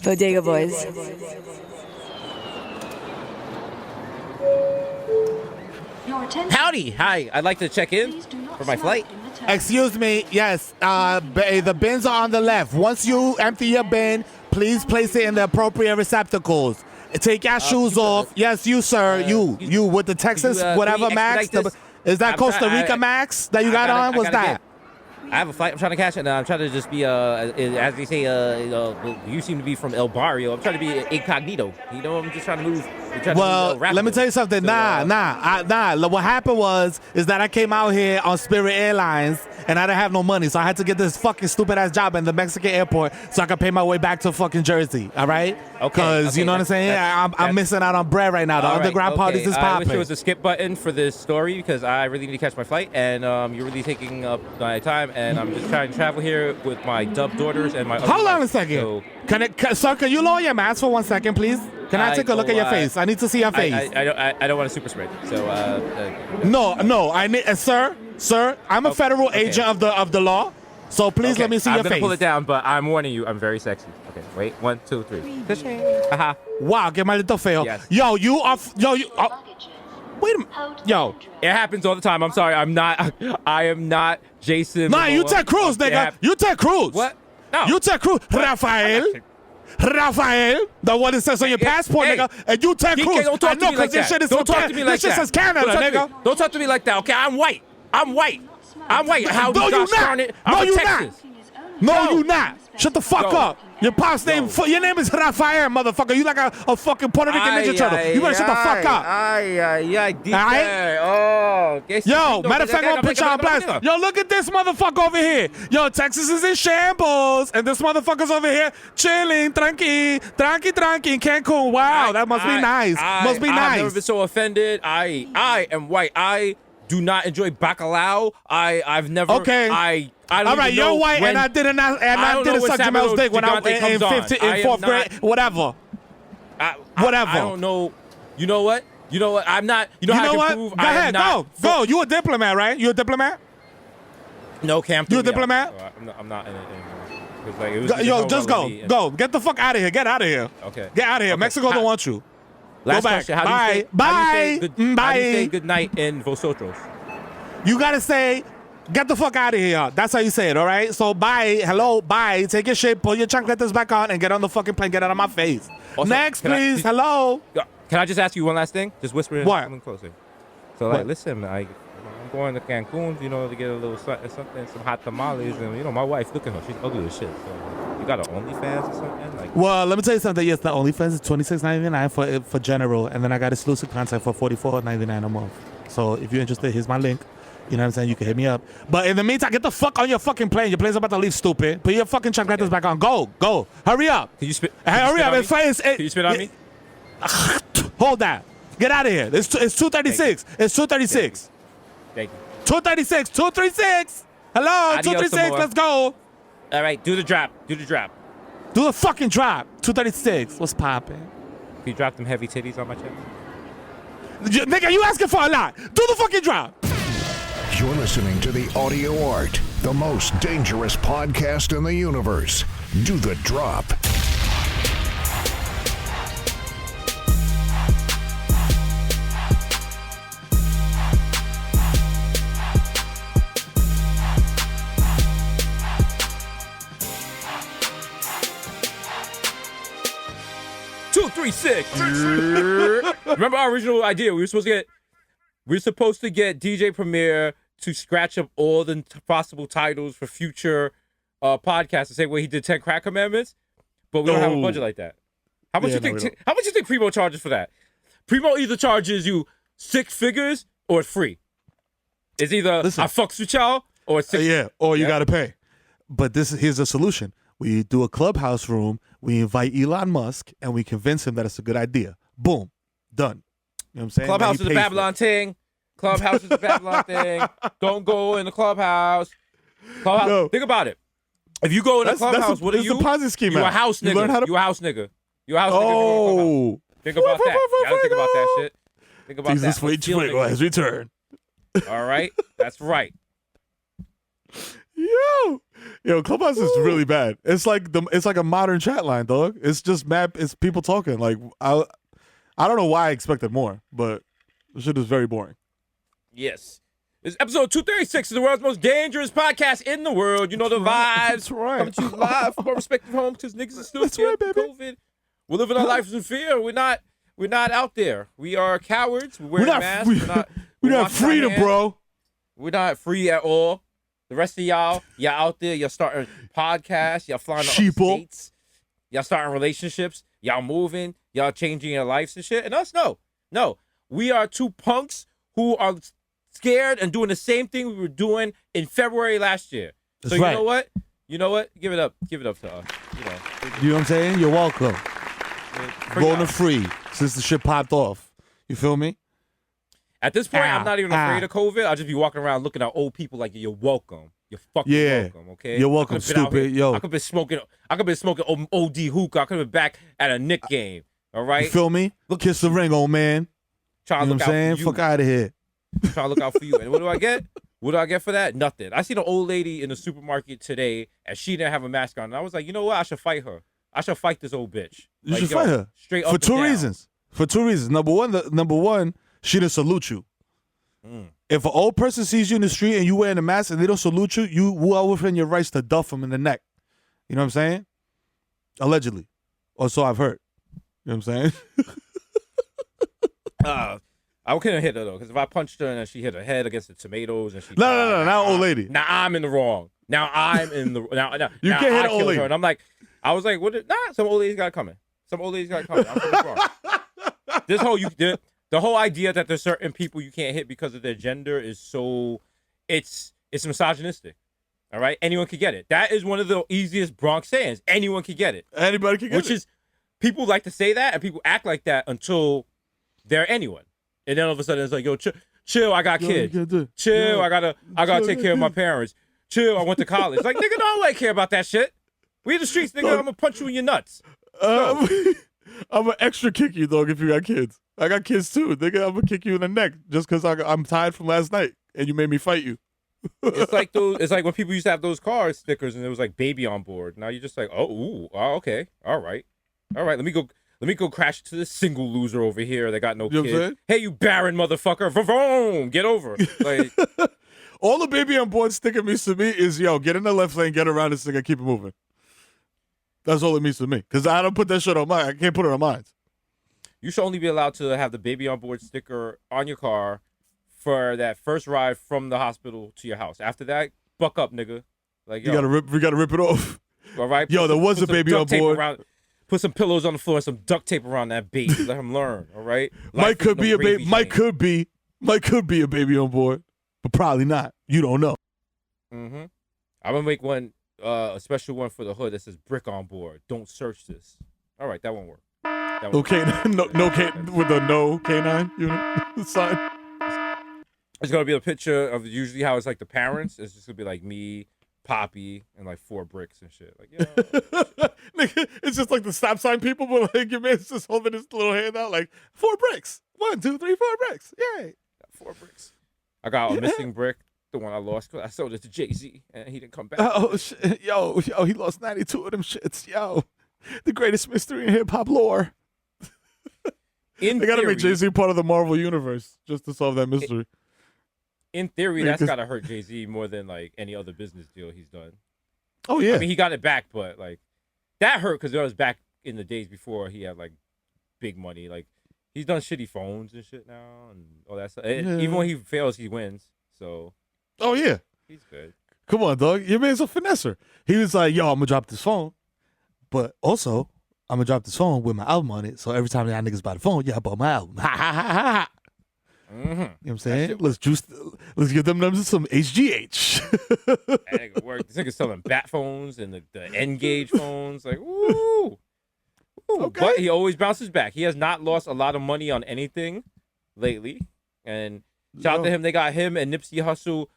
Bodega Boys. Howdy. Hi. I'd like to check in for my flight. Excuse me. Yes. The bins are on the left. Once you empty your bin, please place it in the appropriate receptacles. Take your shoes off. Yes, you, sir. You with the Texas whatever max. Is that Costa Rica max that you got on? What's that? I have a flight I'm trying to catch, and I'm trying to just be, as they say, you seem to be from El Barrio. I'm trying to be incognito. You know, I'm just trying to move. Well, let me tell you something. Nah. What happened is that I came out here on Spirit Airlines, and I didn't have no money, so I had to get this fucking stupid-ass job in the Mexican airport so I could pay my way back to fucking Jersey, all right? Because, you know what I'm saying? I'm missing out on bread right now. The underground parties is popping. I wish there was a skip button for this story because I really need to catch my flight, and you're really taking up my time, and I'm just trying to travel here with my dub daughters and my other Hold on wife. a second. Sir, can you lower your mask for 1 second, please? Can I take a look at your face? I need to see your face. I don't want to super spread. So No. I need, sir. I'm a federal agent of the law, so please let me see your face. I'm gonna pull it down, but I'm warning you, I'm very sexy. Okay, wait, 1, 2, 3. Haha. Wow, get my little fail. Yes. Yo, you are. Wait a minute. Yo, it happens all the time. I'm sorry. I am not Jason. Nah, you take Cruz, nigga. You take Cruz. What? No. You take Cruz. Rafael, the one that says on your passport, nigga, and you take Cruz. Don't talk to me like that. Don't talk to me like that. This shit says Canada, nigga. Don't talk to me like that, okay? I'm white. How no, you not. No, you not. No, you not. Shut the fuck up. Your pop's name, your name is Rafael, motherfucker. You like a fucking Puerto Rican Ninja Turtle. You better shut the fuck up. Yo, matter of fact, I'm gonna put y'all on blast. Yo, look at this motherfucker over here. Yo, Texas is in shambles, and this motherfucker's over here chilling, tranqui in Cancun. Wow, that must be nice. Must be nice. I've never been so offended. I am white. I do not enjoy bacalao. I've never. Okay. I don't all right, you're white, and I didn't suck Jamel's dick when I was in fourth grade. Whatever. I don't know. You know what? I'm not. You know how I can prove. Go ahead. Go. You a diplomat, right? You a diplomat? No, Cam. You a diplomat? I'm not in it. Yo, just go. Go. Get the fuck out of here. Get out of here. Okay. Get out of here. Okay. Mexico don't want you. Last go back. question. Bye. How do you say good night in Vosotros? You gotta say, get the fuck out of here. That's how you say it, all right? So bye, hello, bye. Take your shit, pull your chancletas back on, and get on the fucking plane. Get out of my face. Also, next, please. Hello. Can I just ask you one last thing? Just whisper in. What? Coming closer. So, like, listen, I'm going to Cancun, to get a little something, some hot tamales, and my wife, look at her, she's ugly as shit. So, you got an OnlyFans or something? Like, well, let me tell you something. Yes, the OnlyFans is $26.99 for general, and then I got exclusive content for $44.99 a month. So if you're interested, here's my link. You know what I'm saying? You can hit me up. But in the meantime, get the fuck on your fucking plane. Your plane's about to leave, stupid. Put your fucking chancletas back on. Go. Hurry up. Can you spit? Hurry up. Can you spit on me? Hold that. Get out of here. It's 236. It's 236. Thank you. 236. 236. Hello. 236. Let's go. All right. Do the drop. Do the fucking drop. 236. What's popping? Can you drop them heavy titties on my chest? Nigga, you asking for a lot. Do the fucking drop. You're listening to The Audio Art, the most dangerous podcast in the universe. Do the drop. Remember our original idea? We were supposed to get DJ Premier to scratch up all the possible titles for future podcasts the same way he did 10 Crack Commandments, but we don't have a budget like that. How much you think? How much you think Primo charges for that? Primo either charges you 6 figures or it's free. It's either I fucks with y'all or it's 6 or you gotta pay. But here's a solution. We do a Clubhouse room. We invite Elon Musk and we convince him that it's a good idea. Boom, done. You know what I'm saying? Clubhouse is a Babylon thing. Clubhouse is a Babylon thing. Don't go in the Clubhouse. No. Think about it. If you go in the Clubhouse, what are you? It's a Ponzi scheme. You a house nigga. You a house nigga. Oh. Think about that. You gotta think about that shit. Think about Jesus that. Jesus, wait, return. All right? That's right. Yo, Clubhouse is really bad. It's like a modern chat line, dog. It's just mad. It's people talking. Like I don't know why I expected more, but the shit is very boring. Yes. It's episode 236 of the world's most dangerous podcast in the world. You know the vibes. That's right. Coming to you live from our respective homes because niggas are still scared of COVID. We're living our lives in fear. We're not out there. We are cowards. We're wearing masks. We're not freedom, bro. We're not free at all. The rest of y'all out there. Y'all starting podcasts. Y'all flying to states. Y'all starting relationships. Y'all moving. Y'all changing your lives and shit. And us, no. We are two punks who are scared and doing the same thing we were doing in February last year. That's so right. You know what? Give it up to us. You know what I'm saying? You're welcome. Going free since the shit popped off. You feel me? At this point, I'm not even afraid of COVID. I'll just be walking around looking at old people like you're welcome. You're fucking welcome, okay? You're welcome, stupid. Yo. I could have been smoking OD hookah. I could have been back at a Knick game. All right? You feel me? Kiss the ring, old man. Trying to look out for you. Fuck out of here. Trying to look out for you. And what do I get? What do I get for that? Nothing. I seen an old lady in the supermarket today, and she didn't have a mask on. And I was like, you know what? I should fight her. I should fight this old bitch. You should fight her. Straight up for two reasons. For two reasons. Number one, she didn't salute you. If an old person sees you in the street and you wearing a mask and they don't salute you, you well within your rights to duff them in the neck. You know what I'm saying? Allegedly. Or so I've heard. You know what I'm saying? I couldn't hit her though, because if I punched her and she hit her head against the tomatoes and she No, not old lady. Now I'm in the wrong. Now you can't hit an old lady. Her, and I was like, what? Some old lady's got it coming. I'm from the Bronx. The whole idea that there's certain people you can't hit because of their gender is it's misogynistic. All right, anyone can get it. That is one of the easiest Bronx sayings. Anyone can get it. Anybody can get it. Which is, people like to say that and people act like that until they're anyone. And then all of a sudden it's like, yo, chill, I got kids. Chill, I gotta take care of my parents. Chill, I went to college. Like, nigga, don't like care about that shit. We in the streets, nigga. I'm gonna punch you in your nuts. I'm gonna extra kick you, dog, if you got kids. I got kids too, nigga. I'm gonna kick you in the neck just because I'm tired from last night and you made me fight you. It's like when people used to have those car stickers and it was like baby on board. Now you're just like, okay, all right. Let me go crash to this single loser over here that got no kids. Hey, you barren motherfucker, vroom, get over. Like, all the baby on board sticker means to me is, yo, get in the left lane, get around this thing, and keep it moving. That's all it means to me. Because I don't put that shit on mine. I can't put it on mine. You should only be allowed to have the baby on board sticker on your car for that first ride from the hospital to your house. After that, buck up, nigga. Like, yo, we gotta rip it off. All right. There was a baby on board. Put some pillows on the floor and some duct tape around that baby. Let him learn. All right. Mike could be a baby. Mike could be a baby on board, but probably not. You don't know. I'm gonna make one, a special one for the hood that says "brick on board." Don't search this. All right, that won't work. Okay, with the no canine unit sign. It's gonna be a picture of usually how it's like the parents. It's just gonna be like me, Poppy, and like 4 bricks and shit. Like, it's just like the stop sign people, but like your man's just holding his little hand out, like 4 bricks. 1, 2, 3, 4 bricks. Yay! Got 4 bricks. I got a missing brick, the one I lost because I sold it to Jay-Z and he didn't come back. Oh shit. Yo, he lost 92 of them shits. Yo, the greatest mystery in hip hop lore. They gotta make Jay-Z part of the Marvel universe just to solve that mystery. In theory, that's gotta hurt Jay-Z more than like any other business deal he's done. Oh yeah. I mean, he got it back, but like that hurt because it was back in the days before he had like big money. Like, he's done shitty phones and shit now and all that stuff. Yeah. Even when he fails, he wins. So. Oh yeah. He's good. Come on, dog. Your man's a finesser. He was like, yo, I'm gonna drop this phone, but also I'm gonna drop this phone with my album on it. So every time y'all niggas buy the phone, yeah, I bought my album. Ha ha ha ha. You know what I'm saying? Let's give them some HGH. That nigga work. This nigga's selling bat phones and the N-Gage phones. Like, ooh. Okay. But he always bounces back. He has not lost a lot of money on anything lately. And shout out to him. They got him and Nipsey Hussle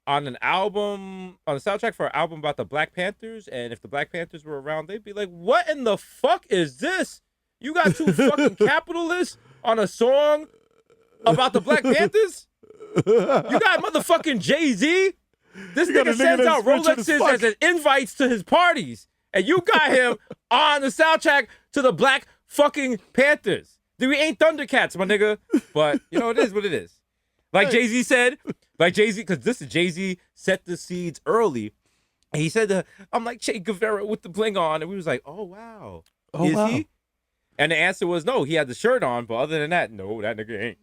on an album, on a soundtrack for an album about the Black Panthers. And if the Black Panthers were around, they'd be like, what in the fuck is this? You got 2 fucking capitalists on a song about the Black Panthers? You got motherfucking Jay-Z This You got a nigga nigga sends out that's rich as Rolexes fuck. as an invites to his parties, and you got him on the soundtrack to the Black fucking Panthers. Dude, we ain't Thundercats, my nigga. But you know, it is what it is. Like Jay-Z said, because this is Jay-Z set the seeds early. And he said, I'm like Che Guevara with the bling on. And we was like, oh, wow. Is he? And the answer was no, he had the shirt on. But other than that, no, that nigga ain't.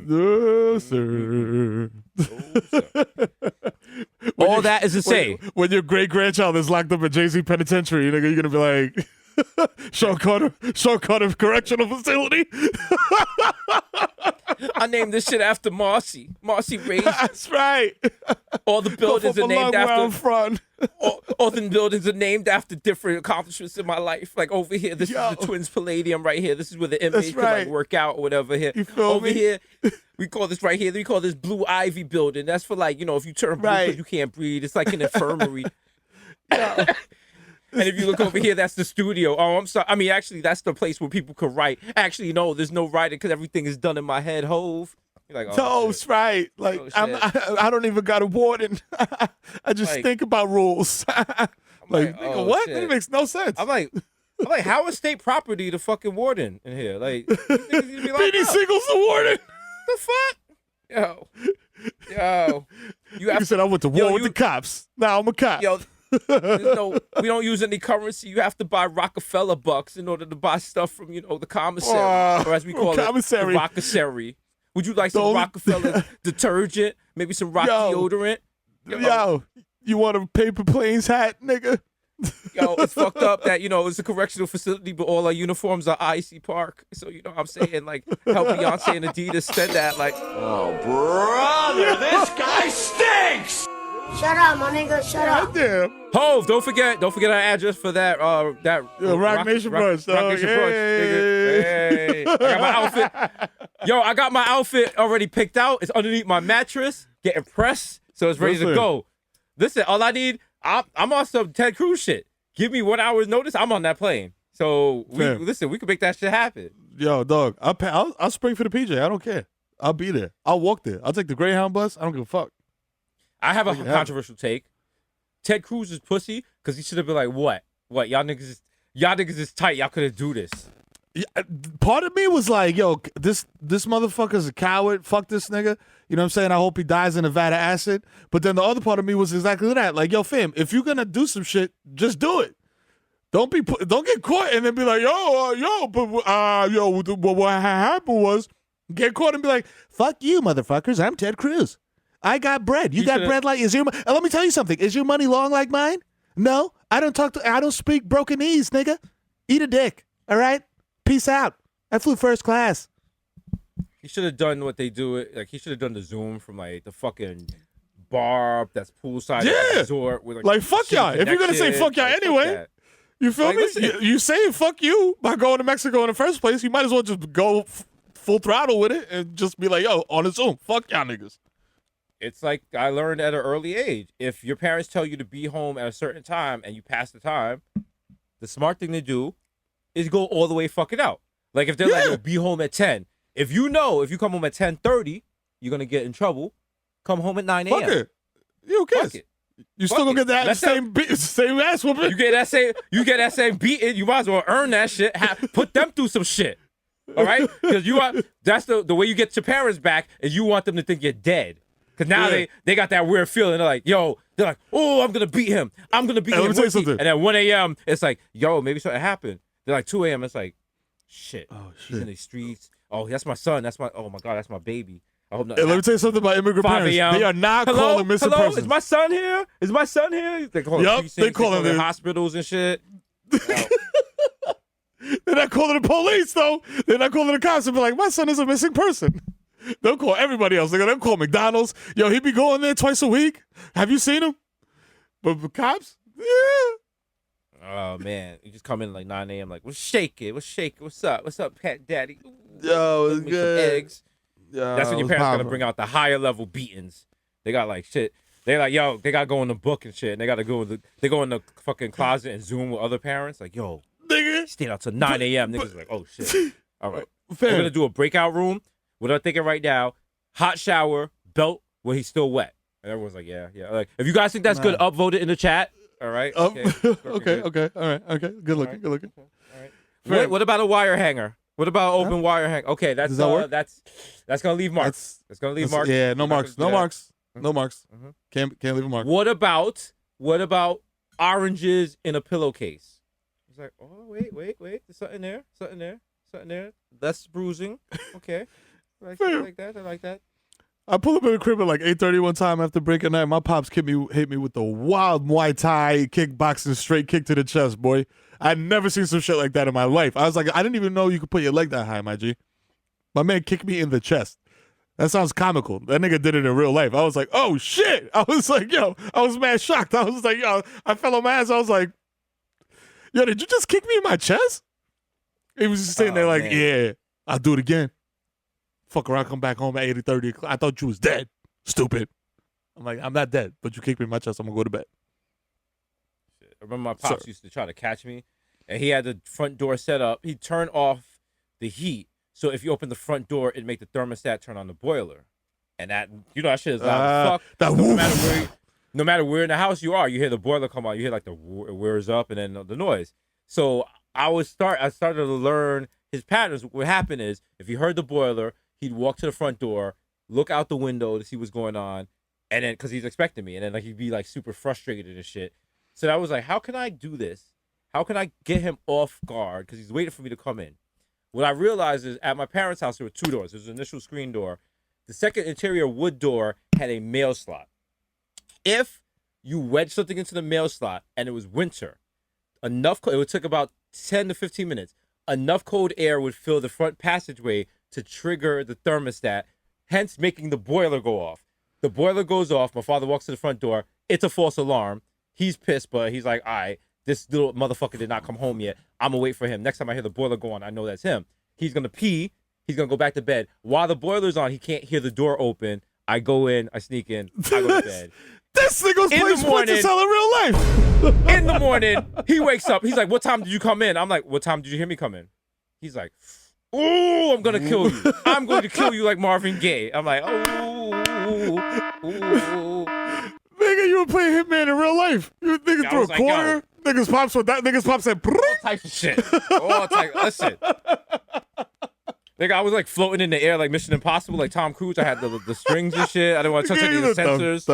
No, sir. No, sir. All that is to say. When your great-grandchild is locked up at Jay-Z Penitentiary, nigga, you're going to be like, Sean Carter Correctional Facility. I named this shit after Marcy. Marcy Ray's. That's right. All the buildings are named after. Front. All the buildings are named after different accomplishments in my life. Like over here, this is the Twins Palladium right here. This is where the inmates can like work out or whatever here. You feel over me? here, we call this right here. We call this Blue Ivy building. That's for like, you know, if you turn blue, 'cause you can't breathe. It's like an infirmary. And if you look over here, that's the studio. Oh, I'm sorry. I mean, actually, that's the place where people could write. Actually, no, there's no writing because everything is done in my head. Hove. You're like, oh, That's right. Like, Oh, I don't even got a warden. I just Like- think about rules. Like, nigga, oh, what? shit. That makes no sense. I'm like, how is state property the fucking warden in here? Like, these niggas need to be locked Beanie up. Siegel's the warden. The fuck? Yo. You Nigga said I went to war with you- the cops. Now I'm a cop. Yo, we don't use any currency. You have to buy Rockefeller bucks in order to buy stuff from, you know, the commissary, or as we call commissary. it, the Rockessary. Would you like some Don't- Rockefeller detergent? Maybe some Rock deodorant? Yo, you want a paper planes hat, nigga? Yo, it's fucked up that, you know, it's a correctional facility, but all our uniforms are IC Park. So, you know what I'm saying? Like, help Beyonce and Adidas spend that. Like, Oh, brother, this guy stinks! Shut up, my nigga. Shut up. Damn. Hove, don't forget our address for that Rock Nation brunch, Rock dog. Nation brunch, nigga. Hey. I got my outfit. Yo, I got my outfit already picked out. It's underneath my mattress, getting pressed, so it's ready to go. Listen, all I need, I'm on some Ted Cruz shit. Give me 1 hour's notice, I'm on that plane. So we can make that shit happen. Yo, dog, I'll spring for the PJ. I don't care. I'll be there. I'll walk there. I'll take the Greyhound bus. I don't give a fuck. I have a controversial take. Ted Cruz is pussy because he should have been like, what? Y'all niggas is tight. Y'all couldn't do this. Yeah, part of me was like, yo, this motherfucker's a coward. Fuck this nigga. You know what I'm saying? I hope he dies in a vat of acid. But then the other part of me was exactly that. Like, yo, fam, if you're gonna do some shit, just do it. Don't get caught and then be like, what happened was get caught and be like, fuck you, motherfuckers. I'm Ted Cruz. I got bread. You got bread like and let me tell you something. Is your money long like mine? No, I don't speak broken knees, nigga. Eat a dick. All right. Peace out. I flew first class. He should have done what they do. Like he should have done the Zoom from like the fucking bar that's poolside at the resort. With, like fuck y'all. If you're gonna say fuck y'all anyway, you feel me? You saying fuck you by going to Mexico in the first place. You might as well just go full throttle with it and just be like, yo, on a Zoom, fuck y'all niggas. It's like I learned at an early age. If your parents tell you to be home at a certain time and you pass the time, the smart thing to do is go all the way fucking out. Like if they're like, yo, be home at 10. If you come home at 10:30, you're gonna get in trouble. Come home at 9 a.m. Fuck it. You Fuck it. You still gonna get that same ass whooping. You get that same beating. You might as well earn that shit. Put them through some shit. All right? Because that's the way you get your parents back is you want them to think you're dead. Because now they got that weird feeling. They're like, oh, I'm gonna beat him. I'm gonna beat him. Let me tell you something. And at 1 a.m., it's like, yo, maybe something happened. They're like 2 a.m. It's like, shit. Oh shit. He's in the streets. Oh, that's my son. Oh my God, that's my baby. I hope not. Let me tell you something about immigrant 5 parents. a.m. They are not calling missing persons. Is my son here? Is my son here? They call they calling it hospitals and shit. They're not calling the police though. They're not calling the cops and be like, my son is a missing person. They'll call everybody else. They'll call McDonald's. Yo, he be going there twice a week. Have you seen him? But the cops? Yeah. Oh man, you just come in like 9 a.m. like, what's shaking? What's up, pet daddy? Ooh, Yo, it's make good. some eggs. That's when your parents gotta bring out the higher level beatings. They got like shit. They're like, yo, they gotta go in the book and shit. And they gotta go in the fucking closet and Zoom with other parents. Like, yo, nigga, stayed out till 9 a.m. Niggas like, oh shit. All right, we're gonna do a breakout room. What I'm thinking right now: hot shower, belt when he's still wet. And everyone's like, yeah. Like, if you guys think that's good, upvote it in the chat. All right. Okay. Okay. All right. Okay. Good looking. All right. What about a wire hanger? What about open wire hanger? Okay, that's gonna leave marks. That's gonna leave marks. Yeah, no marks. No marks. No marks. Can't leave a mark. What about oranges in a pillowcase? It's like, oh wait. There's something there. That's bruising. Okay. I like that. I pulled up in the crib at like 8:30 one time after break at night. My pops hit me with the wild Muay Thai kickboxing straight kick to the chest, boy. I'd never seen some shit like that in my life. I was like, I didn't even know you could put your leg that high, my G. My man kicked me in the chest. That sounds comical. That nigga did it in real life. I was like, oh shit. I was like, yo, I was mad shocked. I was like, yo, I fell on my ass. I was like, yo, did you just kick me in my chest? He was just sitting there like, yeah, I'll do it again. Fuck around, come back home at 8:30. I thought you was dead. Stupid. I'm like, I'm not dead, but you kicked me in my chest. I'm gonna go to bed. I remember my pops used to try to catch me, and he had the front door set up. He'd turn off the heat, so if you open the front door, it'd make the thermostat turn on the boiler. And that, that shit is loud as fuck. No matter where in the house you are, you hear the boiler come on. You hear like the whirs up and then the noise. So I started to learn his patterns. What happened is, if he heard the boiler, he'd walk to the front door, look out the window to see what's going on, and then because he's expecting me, and then like he'd be like super frustrated and shit. So I was like, how can I do this? How can I get him off guard? Because he's waiting for me to come in. What I realized is at my parents' house, there were two doors. There was an initial screen door. The second interior wood door had a mail slot. If you wedged something into the mail slot and it was winter, it would take about 10 to 15 minutes. Enough cold air would fill the front passageway to trigger the thermostat, hence making the boiler go off. The boiler goes off. My father walks to the front door. It's a false alarm. He's pissed, but he's like, all right, this little motherfucker did not come home yet. I'm going to wait for him. Next time I hear the boiler go on, I know that's him. He's going to pee. He's going to go back to bed. While the boiler's on, he can't hear the door open. I go in. I sneak in. I go to bed. This nigga's playing sports and selling real life. In the morning, he wakes up. He's like, what time did you come in? I'm like, what time did you hear me come in? He's like, ooh, I'm going to kill you. I'm going to kill you like Marvin Gaye. I'm like, ooh. Nigga, you were playing Hitman in real life. You niggas threw a corner. Niggas pops with that. Niggas pops said, all types of shit. All types. Listen. Nigga, I was like floating in the air like Mission Impossible, like Tom Cruise. I had the strings and shit. I didn't want to touch any of the sensors.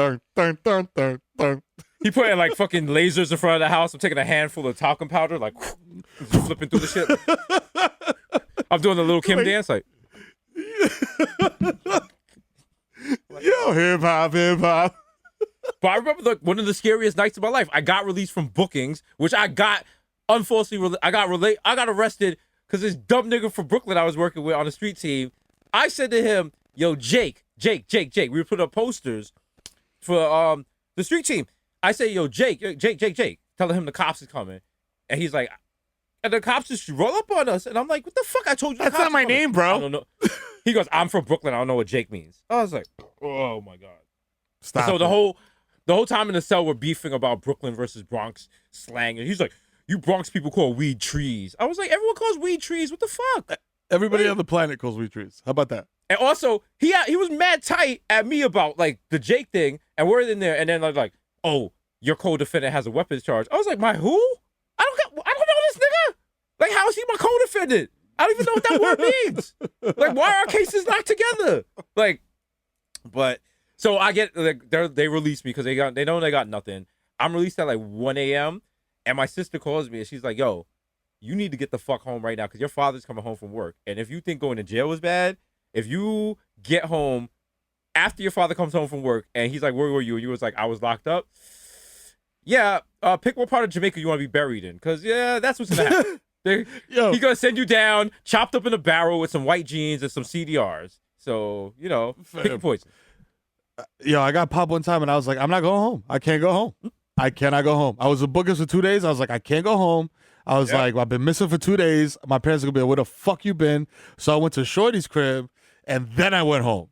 Dun. He put in like fucking lasers in front of the house. I'm taking a handful of talcum powder, like flipping through the shit. I'm doing the little Kim dance, like. Yo, hip hop. But I remember one of the scariest nights of my life. I got released from bookings, which I got unfortunately. I got arrested because this dumb nigga from Brooklyn I was working with on the street team. I said to him, "Yo, Jake." We would put up posters for the street team. I say, "Yo, Jake," telling him the cops is coming, and he's like, and the cops just roll up on us, and I'm like, "What the fuck? I told you that's not my name, bro." I don't know. He goes, "I'm from Brooklyn. I don't know what Jake means." I was like, "Oh my god." Stop. So the whole time in the cell, we're beefing about Brooklyn versus Bronx slang, and he's like, "You Bronx people call weed trees." I was like, "Everyone calls weed trees. What the fuck?" Everybody on the planet calls weed trees. How about that? And also, he was mad tight at me about like the Jake thing, and we're in there, and then like, "Oh, your co-defendant has a weapons charge." I was like, "My who? I don't know this nigga. Like, how is he my co-defendant? I don't even know what that word means. Like, why are our cases not together? Like, but." So I get they released me because they know they got nothing. I'm released at like 1 a.m. and my sister calls me and she's like, "Yo, you need to get the fuck home right now because your father's coming home from work. And if you think going to jail is bad, if you get home after your father comes home from work and he's like, 'Where were you?' and you was like, 'I was locked up.' Yeah, pick what part of Jamaica you want to be buried in because that's what's gonna happen. He's gonna send you down chopped up in a barrel with some white jeans and some CDRs. So pick your poison." Yo, I got popped one time and I was like, I'm not going home. I can't go home. I cannot go home. I was a booker for 2 days. I was like, I can't go home. I was like, I've been missing for 2 days. My parents are going to be like, where the fuck you been? So I went to Shorty's crib and then I went home.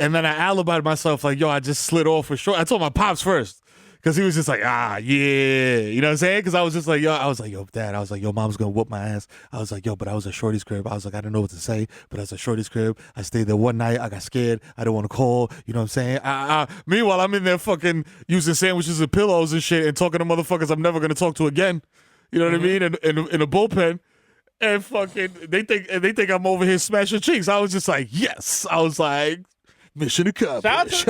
And then I alibied myself like, yo, I just slid off for Shorty. I told my pops first Because he was just like, yeah. You know what I'm saying? Because I was just like, yo, Dad. I was like, yo, Mom's going to whoop my ass. I was like, yo, but I was at Shorty's crib. I was like, I didn't know what to say, but I was at Shorty's crib. I stayed there one night. I got scared. I didn't want to call. You know what I'm saying? Meanwhile, I'm in there fucking using sandwiches and pillows and shit and talking to motherfuckers I'm never going to talk to again. You know what I mean? In a bullpen. And fucking, they think I'm over here smashing cheeks. I was just like, yes. I was like, mission accomplished.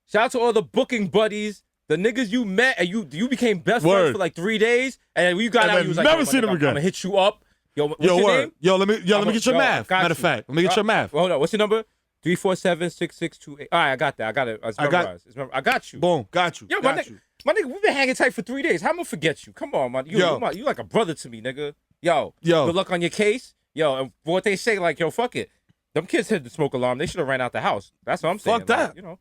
Shout out to all the booking buddies, the niggas you met and you became best friends for like 3 days, and then when you got out, you was like, never seen them again. I'm gonna hit you up. Yo, what's your name? Yo, let me get your math. Matter of fact, let me get your math. Hold on, what's your number? 347-6628. All right, I got that. I got it. I got you. Boom, got you. Yo, my nigga, we've been hanging tight for 3 days. How am I gonna forget you? Come on, man. You like a brother to me, nigga. Yo, good luck on your case. Yo, and what they say, like, yo, fuck it. Them kids hit the smoke alarm. They should have ran out the house. That's what I'm saying. Fuck that. Like, you know.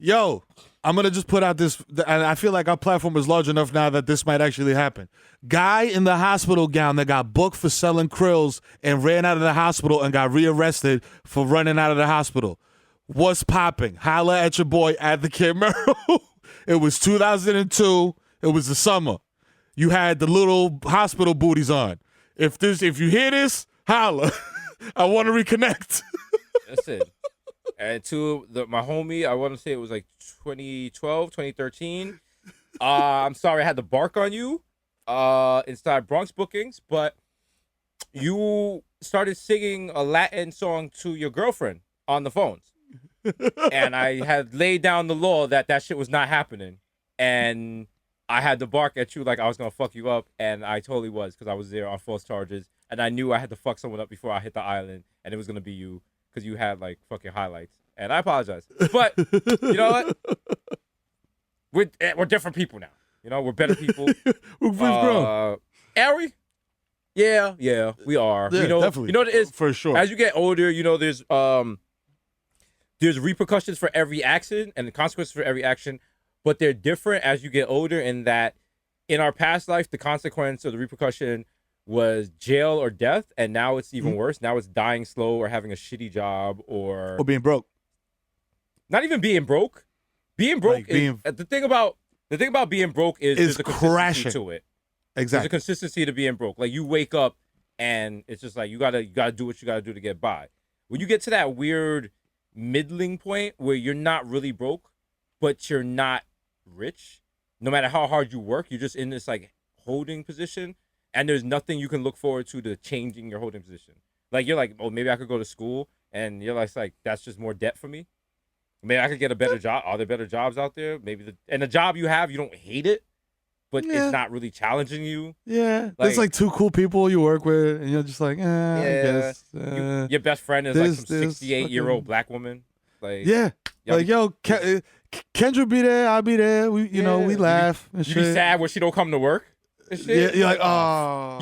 Yo, I'm going to just put out this, and I feel like our platform is large enough now that this might actually happen. Guy in the hospital gown that got booked for selling krills and ran out of the hospital and got rearrested for running out of the hospital. What's popping? Holla at your boy, Advocate Mero. It was 2002. It was the summer. You had the little hospital booties on. If you hear this, holla. I want to reconnect. That's it. And to my homie, I want to say it was like 2012, 2013. I'm sorry I had to bark on you inside Bronx bookings, but you started singing a Latin song to your girlfriend on the phones. And I had laid down the law that shit was not happening. And I had to bark at you like I was going to fuck you up. And I totally was, because I was there on false charges. And I knew I had to fuck someone up before I hit the island. And it was going to be you. Because you had, like, fucking highlights. And I apologize. But, you know what? We're different people now. You know, we're better people. We've grown. Are we? Yeah, we are. Yeah, you know, definitely. You know what it is? For sure. As you get older, you know, there's repercussions for every action and the consequences for every action. But they're different as you get older in that in our past life, the consequence or the repercussion was jail or death, and now it's even worse. Now it's dying slow or having a shitty job or being broke. Not even being broke. Being broke is the thing about being broke is there's a consistency crashing to it. Exactly. There's a consistency to being broke. Like you wake up and it's just like you gotta do what you gotta do to get by. When you get to that weird middling point where you're not really broke, but you're not rich, no matter how hard you work, you're just in this like holding position. And there's nothing you can look forward to changing your holding position. Like, you're like, oh, maybe I could go to school. And you're like, that's just more debt for me. Maybe I could get a better job. Are there better jobs out there? Maybe the job you have, you don't hate it, but it's not really challenging you. Yeah. There's like two cool people you work with, and you're just like, I guess. Your best friend is like some 68-year-old black woman. Like, like, yo, Kendra be there, I'll be there. We, we laugh and shit. You be sad when she don't come to work? Yeah, you're like, oh.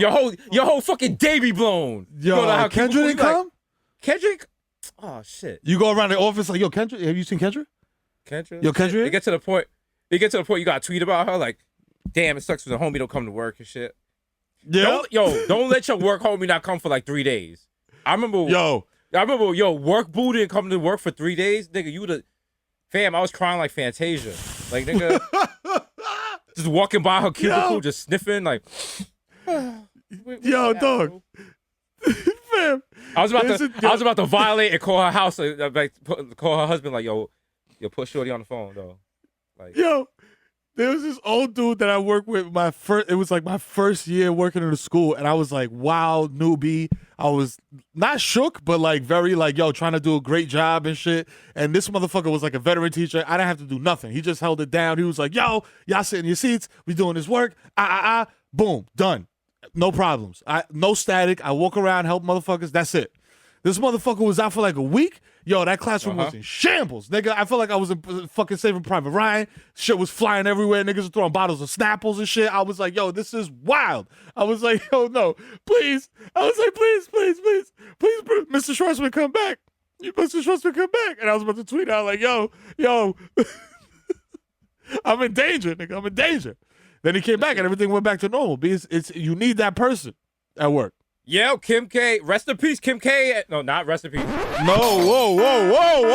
Your whole fucking day be blown. Yo, Kendra didn't come? Kendrick? Oh, shit. You go around the office like, yo, Kendra, have you seen Kendra? Kendra? Yo, Kendra? They get to the point you got to tweet about her, like, damn, it sucks when the homie don't come to work and shit. Yeah. Don't let your work homie not come for like 3 days. I remember, work boo didn't come to work for 3 days. Nigga, you would've, fam, I was crying like Fantasia. Like, nigga. Just walking by her cubicle, just sniffing, like. Yo, dog. Fam. I was about to violate and call her house, like call her husband, like, yo, put Shorty on the phone, though. Like, yo, there was this old dude that I worked with. It was like my first year working in the school, and I was like, wow, newbie. I was not shook, but like very like, yo, trying to do a great job and shit. And this motherfucker was like a veteran teacher. I didn't have to do nothing. He just held it down. He was like, yo, y'all sit in your seats. We doing this work. Boom, done. No problems. No static. I walk around, help motherfuckers. That's it. This motherfucker was out for like a week. Yo, that classroom was in shambles. Nigga, I felt like I was in fucking Saving Private Ryan. Shit was flying everywhere. Niggas were throwing bottles of Snapples and shit. I was like, yo, this is wild. I was like, yo, no, please. I was like, please, Mr. Schwartzman, come back. Mr. Schwartzman, come back. And I was about to tweet out like, yo, I'm in danger, nigga. I'm in danger. Then he came back and everything went back to normal. Because you need that person at work. Yo, Kim K. Rest in peace, Kim K. No, not rest in peace. No, whoa.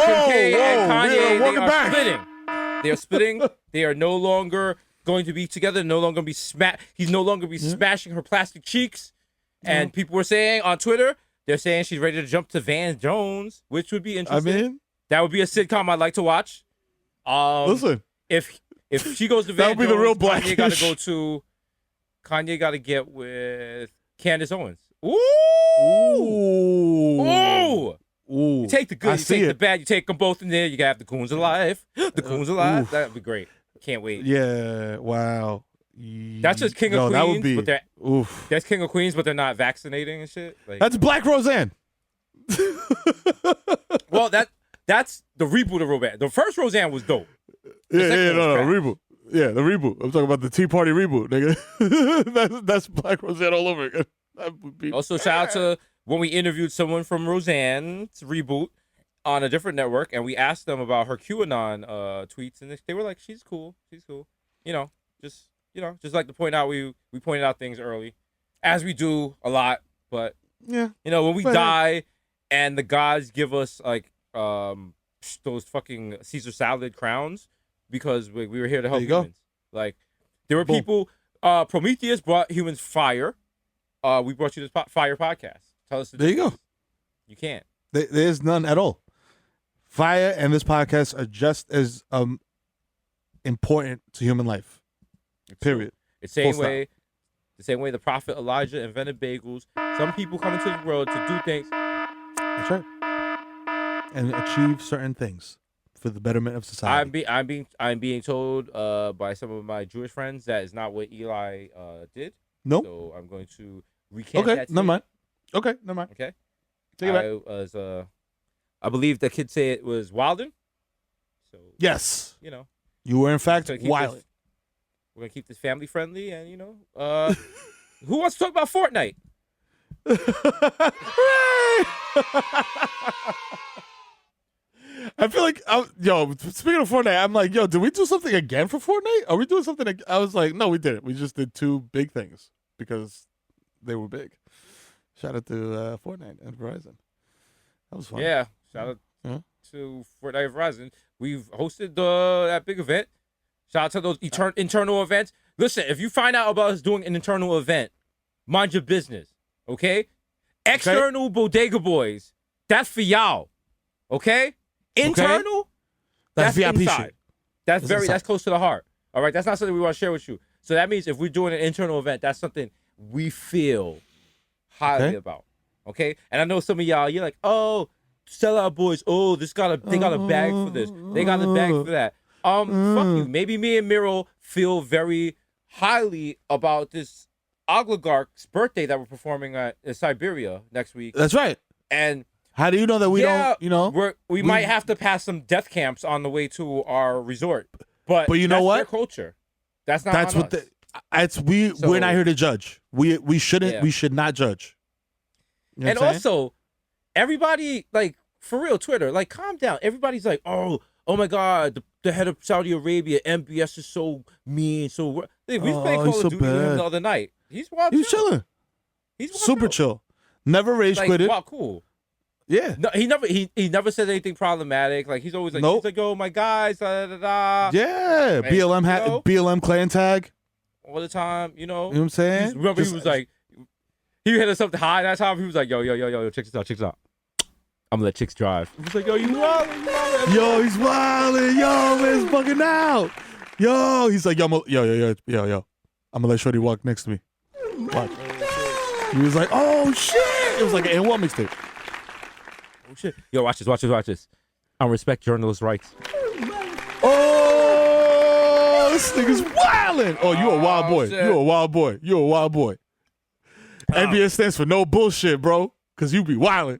Kim K and Kanye, welcome they are back. splitting. They are splitting. They are no longer going to be together. No longer be He's no longer be smashing her plastic cheeks. And people were saying on Twitter, they're saying she's ready to jump to Van Jones, which would be interesting. I mean, that would be a sitcom I'd like to watch. Listen, if she goes to Van that would be Jones, the real Blackish. Kanye got to get with Candace Owens. Ooh. Ooh. You take the good, you take the bad, you take them both in there. You got the Coons Alive. The Coons Alive. That'd be great. Can't wait. Yeah. Wow. That's just King of Queens. That would be. But Oof. That's King of Queens, but they're not vaccinating and shit. Like, that's Black Roseanne. Well, that's the reboot of Roseanne. The first Roseanne was dope. Reboot. Yeah, the reboot. I'm talking about the Tea Party reboot, nigga. that's Black Roseanne all over again. That would be also, shout out to when we interviewed someone from Roseanne's reboot on a different network, and we asked them about her QAnon tweets, and they were like, "She's cool. She's cool." Just like to point out, we pointed out things early, as we do a lot. But when we die, and the gods give us like those fucking Caesar salad crowns, because we were here to help humans. Like, there were people. Prometheus brought humans fire. We brought you this fire podcast. Tell us. There you go. You can't. There's none at all. Fire and this podcast are just as important to human life. Period. The same way the prophet Elijah invented bagels. Some people come into the world to do things. That's right. And achieve certain things for the betterment of society. I'm being told by some of my Jewish friends that is not what Eli did. Nope. So I'm going to recant that. Never mind. Okay, never mind. Okay. Take it back. I believe the kids say it was Wilden. So yes. You were in fact wild. We're gonna keep this family friendly, and who wants to talk about Fortnite? I feel like, speaking of Fortnite, I'm like, did we do something again for Fortnite? Are we doing something? I was like, no, we didn't. We just did two big things because they were big. Shout out to Fortnite and Verizon. That was fun. Yeah, shout out to Fortnite and Verizon. We've hosted that big event. Shout out to those internal events. Listen, if you find out about us doing an internal event, mind your business, okay? External Bodega Boys, that's for y'all, okay? Internal, that's VIP inside. shit. That's close to the heart. All right, that's not something we want to share with you. So that means if we're doing an internal event, that's something we feel highly about, okay? And I know some of y'all, you're like, oh, sellout boys. Oh, they got a bag for this. They got a bag for that. Fuck you. Maybe me and Mero feel very highly about this oligarch's birthday that we're performing at in Siberia next week. That's right. And how do you know that we don't? We might have to pass some death camps on the way to our resort. But you know what? Their culture. That's not. That's what us. We're not here to judge. We shouldn't. Yeah. We should not judge. You know and also, everybody, like, for real, Twitter, like, calm down. Everybody's like, oh my God, the head of Saudi Arabia, MBS is so mean. So we played Call of Duty with him the other night. He's wild. He's chilling. He's super chill. Never rage quitted. Wow, cool. Yeah. No, he never said anything problematic. Like, he's always like, he's like, oh my guys, da da da. Yeah. And, BLM clan tag. All the time, You know what I'm saying? Remember, he was like, he hit us up high that time. He was like, yo, check this out. I'm gonna let chicks drive. He was like, yo, you wildin'. Yo, he's wildin'. Yo, man's bugging out. Yo, he's like, yo. I'm gonna let Shorty walk next to me. Watch. He was like, oh shit. It was like an N1 mixtape. Oh shit. Yo, watch this. I respect journalists' rights. Oh, this nigga's wildin'. Oh, you a wild boy. Shit. You a wild boy. NBS stands for no bullshit, bro. Cause you be wildin'.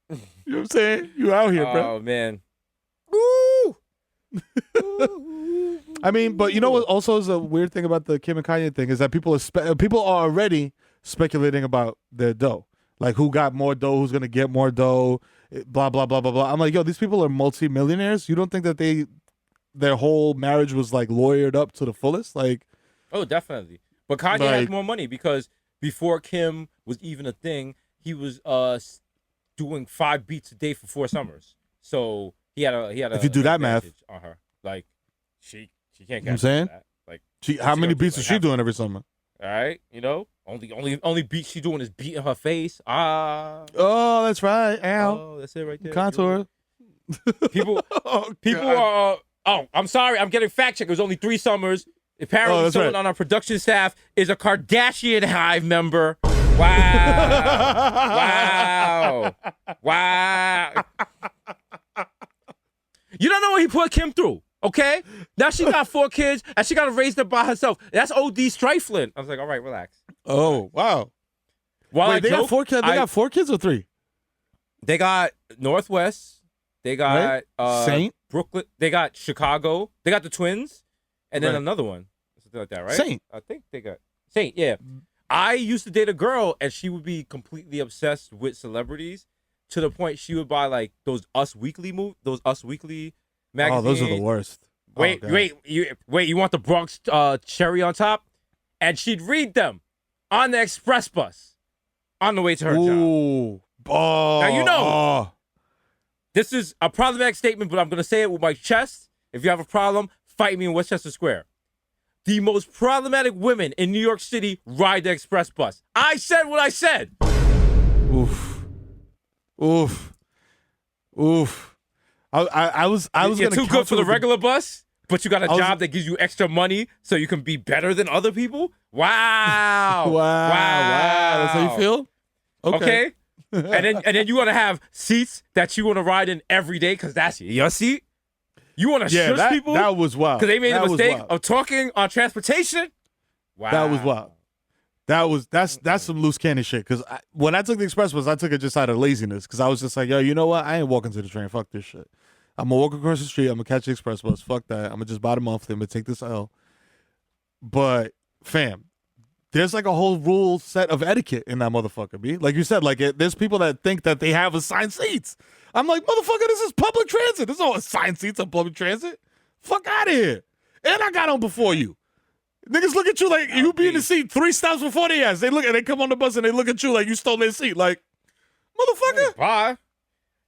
You know what I'm saying? You out here, bro. Oh, man. Woo! I mean, but you know what also is a weird thing about the Kim and Kanye thing is that people are already speculating about their dough. Like, who got more dough, who's going to get more dough, blah, blah, blah, blah, blah. I'm like, yo, these people are multi-millionaires. You don't think that their whole marriage was, like, lawyered up to the fullest? Like, oh, definitely. But Kanye has more money because before Kim was even a thing, he was doing 5 beats a day for 4 summers. So he had a if you do that math on her. Like, she can't You know what I'm catch saying? that. Like, How she many don't do, beats like, is she half- doing every summer? All right, you know, only beat she doing is beating her face. Oh, that's right. Ow. Oh, that's it right there. Contour. People, Oh, people God. are. Oh, I'm sorry, I'm getting fact checked. It was only 3 summers. Apparently, that's someone right. on our production staff is a Kardashian Hive member. Wow, wow. You don't know what he put Kim through. Okay, now she got 4 kids and she got to raise them by herself. That's OD strifling. I was like, all right, relax. Oh, wow. While I Wait, they got joke, 4 kids. They got 4 kids or 3? They got Northwest. They got Saint. Brooklyn. They got Chicago. They got the twins, and then Right. another one, something like that, right? Saint. I think they got Saint. Yeah, I used to date a girl, and she would be completely obsessed with celebrities to the point she would buy like those Us Weekly magazines. Oh, those are the worst. Wait, Oh, God. wait! You want the Bronx cherry on top? And she'd read them on the express bus on the way to her job. Ooh. Oh. Now you know. Oh. This is a problematic statement, but I'm going to say it with my chest. If you have a problem, fight me in Westchester Square. The most problematic women in New York City ride the express bus. I said what I said. Oof. Oof. Oof. I was You're gonna too good for the counter regular bus, but you got a was- job that gives you extra money so you can be better than other people? Wow. Wow. That's how you feel? Okay. and then you want to have seats that you want to ride in every day because that's your seat? You want to Yeah, shush people? that was wild. Because they made That the was mistake wild. of talking on transportation? Wow. That was wild. That's some loose cannon shit. Because when I took the express bus, I took it just out of laziness. Because I was just like, yo, you know what? I ain't walking to the train. Fuck this shit. I'm gonna walk across the street. I'm gonna catch the express bus. Fuck that. I'm gonna just buy the monthly. I'm gonna take this L. But fam, there's like a whole rule set of etiquette in that motherfucker. B, like you said, like there's people that think that they have assigned seats. I'm like, motherfucker, this is public transit. There's no assigned seats on public transit. Fuck out of here. And I got on before you. Niggas look at you like you be in the seat 3 stops before they ass. They look and they come on the bus and they look at you like you stole their seat. Like, motherfucker. Bye.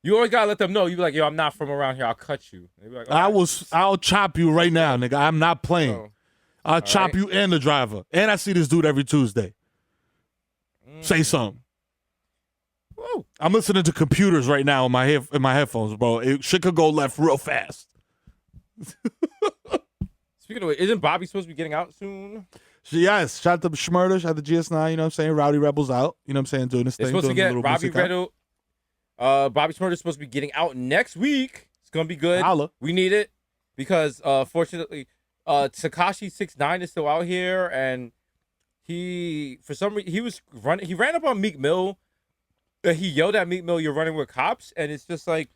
You always gotta let them know. You be like, yo, I'm not from around here. I'll cut you. They be like, all right. I'll chop you right now, nigga. I'm not playing. Oh. I'll chop you and the driver. And I see this dude every Tuesday. Say something. Whoa. I'm listening to computers right now in my headphones, bro. Shit could go left real fast. Speaking of which, isn't Bobby supposed to be getting out soon? Yes, shout out to Shmurda, shout out to GS9, you know what I'm saying? Rowdy Rebels out, you know what I'm saying? Doing this They're thing. supposed to doing a get little Robbie music out. Redo. Bobby Shmurda is supposed to be getting out next week. It's gonna be good. Holla. We need it because fortunately, Tekashi 6ix9ine is still out here, and he for some reason he ran up on Meek Mill. He yelled at Meek Mill, "You're running with cops," and it's just like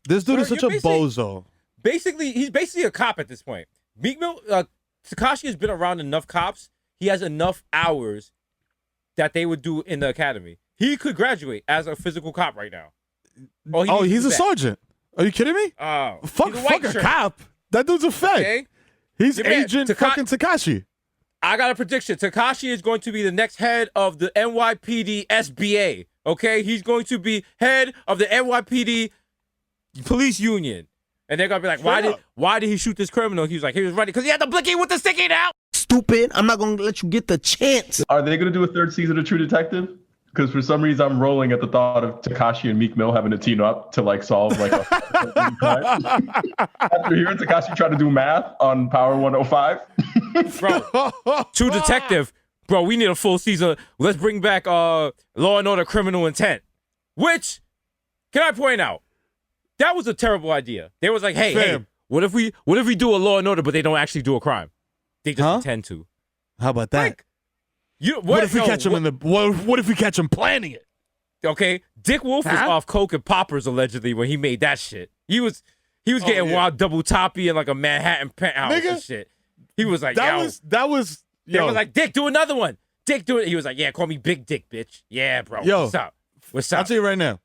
This dude Sir, is such you're a bozo. he's basically a cop at this point. Meek Mill, Tekashi has been around enough cops. He has enough hours that they would do in the academy. He could graduate as a physical cop right now. Oh, he's a sergeant. Are you kidding me? Oh, Fuck he's a white a shirt. cop. That dude's a fed. Okay, He's Yeah, man, Agent fucking Tekashi. I got a prediction. Tekashi is going to be the next head of the NYPD SBA. Okay, he's going to be head of the NYPD police union, and they're gonna be like, why did he shoot this criminal? He was like, he was running because he had the blicky with the sticky now. Stupid. I'm not going to let you get the chance. Are they going to do a 3rd season of True Detective? Because for some reason I'm rolling at the thought of Tekashi and Meek Mill having to team up to like solve like a crime. After hearing Tekashi try to do math on Power 105. Bro, True Detective, bro, we need a full season. Let's bring back Law and Order Criminal Intent, which, can I point out, that was a terrible idea. They was like, hey, what if we do a Law and Order, but they don't actually do a crime? They just intend to. How about that? Like, what if we catch him what if we catch him planning it? Okay, Dick Wolf was off coke and poppers allegedly when he made that shit. He was getting wild double toppy in like a Manhattan penthouse and shit. He was like, They was like, Dick, do another one. Dick, do it. He was like, yeah, call me Big Dick, bitch. Yeah, bro. Yo, what's up? What's up? I'll tell you right now,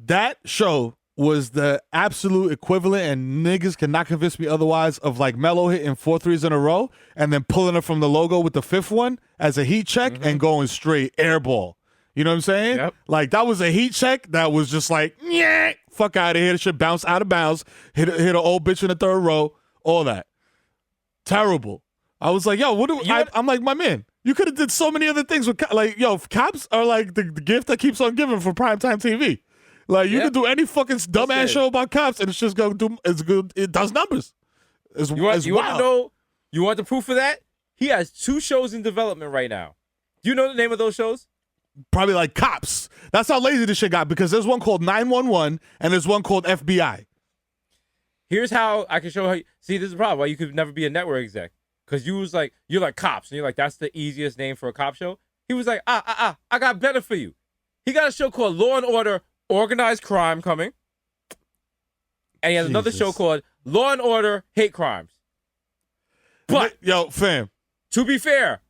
that show was the absolute equivalent, and niggas cannot convince me otherwise, of like Melo hitting 4 threes in a row and then pulling it from the logo with the 5th one as a heat check and going straight airball. You know what I'm saying? Yep. Like that was a heat check that was just like, yeah, fuck out of here. It should bounce out of bounds, hit an old bitch in the 3rd row, all that. Terrible. I was like, yo, what do I'm like, my man, you could have did so many other things with like, yo, cops are like the gift that keeps on giving for primetime TV. Like you could do any fucking dumbass show about cops and it's just gonna do it's good. It does numbers. You want to know? You want the proof of that? He has 2 shows in development right now. Do you know the name of those shows? Probably like Cops. That's how lazy this shit got because there's one called 911 and there's one called FBI. Here's how I can show how. See, this is the problem why you could never be a network exec because you're like Cops and you're like that's the easiest name for a cop show. He was like I got better for you. He got a show called Law and Order Organized Crime coming, and he has another show called Law and Order Hate Crimes. But yo, fam, to be fair,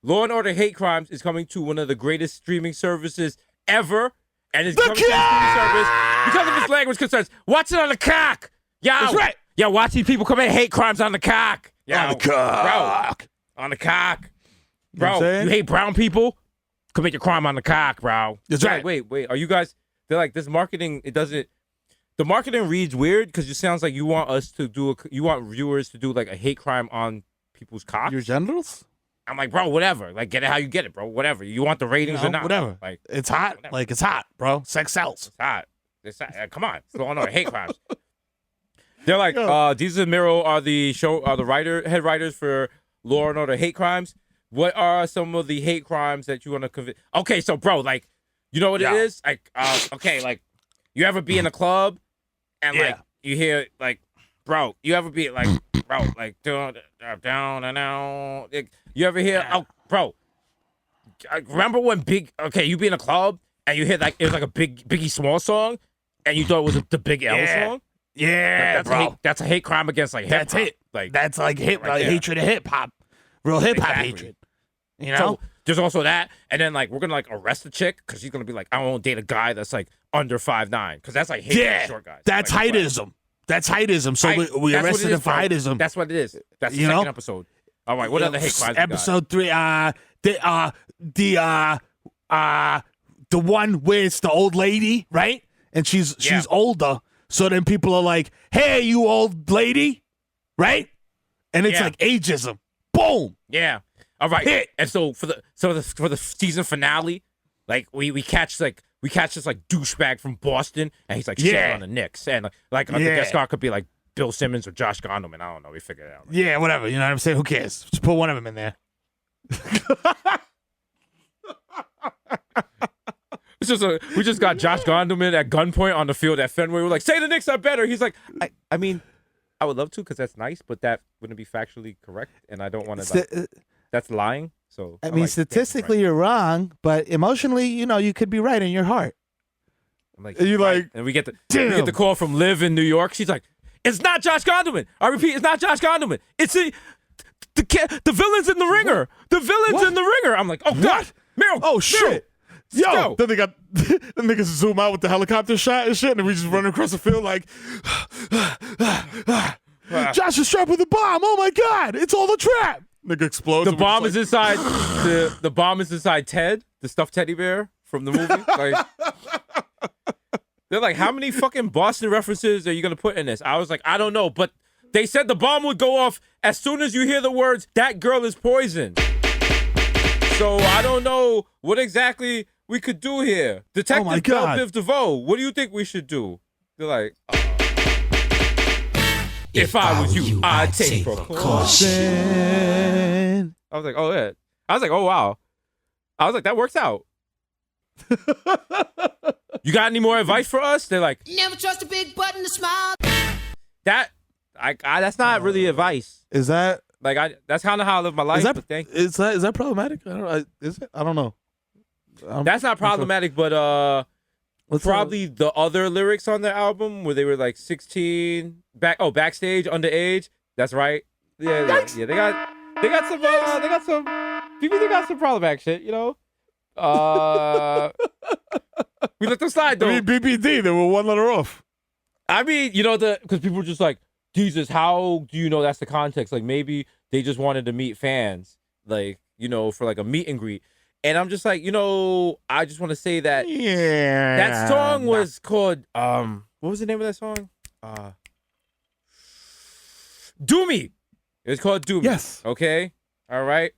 Law and Order Hate Crimes is coming to one of the greatest streaming services ever, and it's coming to the streaming service because of its language concerns. Watch it on the cock, yo. That's right. Yo, watch these people commit hate crimes on the cock. Yo, on the cock, bro, on the cock, bro. You know what I'm saying? You hate brown people? Commit your crime on the cock, bro. That's right. Wait. Are you guys? They're like this marketing. It doesn't. The marketing reads weird because it sounds like you want us to do. You want viewers to do like a hate crime on people's cocks. Your genitals? I'm like, bro, whatever. Like, get it how you get it, bro. Whatever. You want the ratings or not? Whatever. Like, it's hot. Whatever. Like it's hot, bro. Sex sells. It's hot. Come on. It's going on. Hate crimes. They're like, Desus and Mero are the head writers for Law and Order Hate Crimes. What are some of the hate crimes that you want to convict? Okay, so bro, like, you know what it is? Like, okay, like, you ever be in a club and like you hear like, bro, you ever be like, bro, like down and down. You ever hear? Oh, bro, remember when you be in a club and you hear like it was like a Biggie Smalls song, and you thought it was the Big L song? Yeah, like, that's a hate crime against like hip hop. That's it. Like that's like hatred of hip hop, real hip hop hatred. You know, so there's also that, and then like we're gonna like arrest a chick because she's gonna be like, I won't date a guy that's like under 5'9" because that's like hate short guys. That's like, heightism. That's heightism. So we arrested him for heightism. That's what it is. That's the second episode. All right, what other hate crimes? Episode 3. The one where it's the old lady, right? And she's older. So then people are like, "Hey, you old lady," right? And it's like ageism. Boom. Yeah. All right. Hit. And so for the season finale, like we catch this like douchebag from Boston, and he's like shitting on the Knicks, and like the guest star could be like Bill Simmons or Josh Gondelman. I don't know. We figured it out. Right? Yeah, whatever. You know what I'm saying? Who cares? Just put one of them in there. We just got Josh Gondelman at gunpoint on the field at Fenway. We're like, say the Knicks are better. He's like, I mean, I would love to because that's nice, but that wouldn't be factually correct, and I don't want to. That's lying. So I mean, like, statistically, you're wrong, but emotionally, you could be right in your heart. I'm like, and we get the call from Liv in New York. She's like, it's not Josh Gondelman. I repeat, it's not Josh Gondelman. It's the villains in the ringer. The villains in the ringer. I'm like, oh God, Mero. Oh shit. Yo, then they got the niggas zoom out with the helicopter shot and shit, and we just run across the field like, Josh is strapped with a bomb. Oh my God, it's all a trap. Nigga explodes. The bomb is inside. The bomb is inside Ted, the stuffed teddy bear from the movie. Like, they're like, how many fucking Boston references are you gonna put in this? I was like, I don't know, but they said the bomb would go off as soon as you hear the words "that girl is poison." So I don't know what exactly we could do here. Detective Biv DeVoe, what do you think we should do? They're like, if I was you, I'd take precaution. I was like, oh yeah. I was like, oh wow. I was like, that works out. You got any more advice for us? They're like, Never trust a big button to smile. That's not really advice. Is that like that's kind of how I live my life? Is that problematic? Is it? I don't know. That's not problematic, but probably the other lyrics on the album where they were like 16 backstage underage. That's right. Yeah. They got some problematic shit. You know. We let them slide though. I mean, BBD, they were one letter off. I mean, because people were just like, Jesus, how do you know that's the context? Like maybe they just wanted to meet fans, like, for like a meet and greet. And I'm just like, I just want to say that that song was called, what was the name of that song? Do Me. It's called Do Me. Yes. Okay? All right?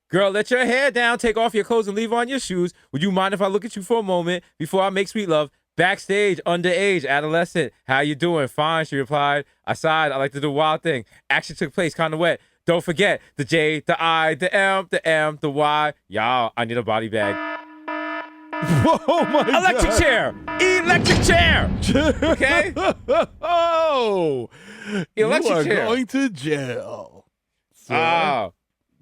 Girl, let your hair down, take off your clothes, and leave on your shoes. Would you mind if I look at you for a moment before I make sweet love? Backstage, underage, adolescent. How you doing? Fine, she replied. I sighed. I like to do wild thing. Action took place, kind of wet. Don't forget the J, the I, the M, the Y. Y'all, I need a body bag. Oh my Electric God. chair. Electric chair. Okay? Oh. Electric you are chair. going to jail.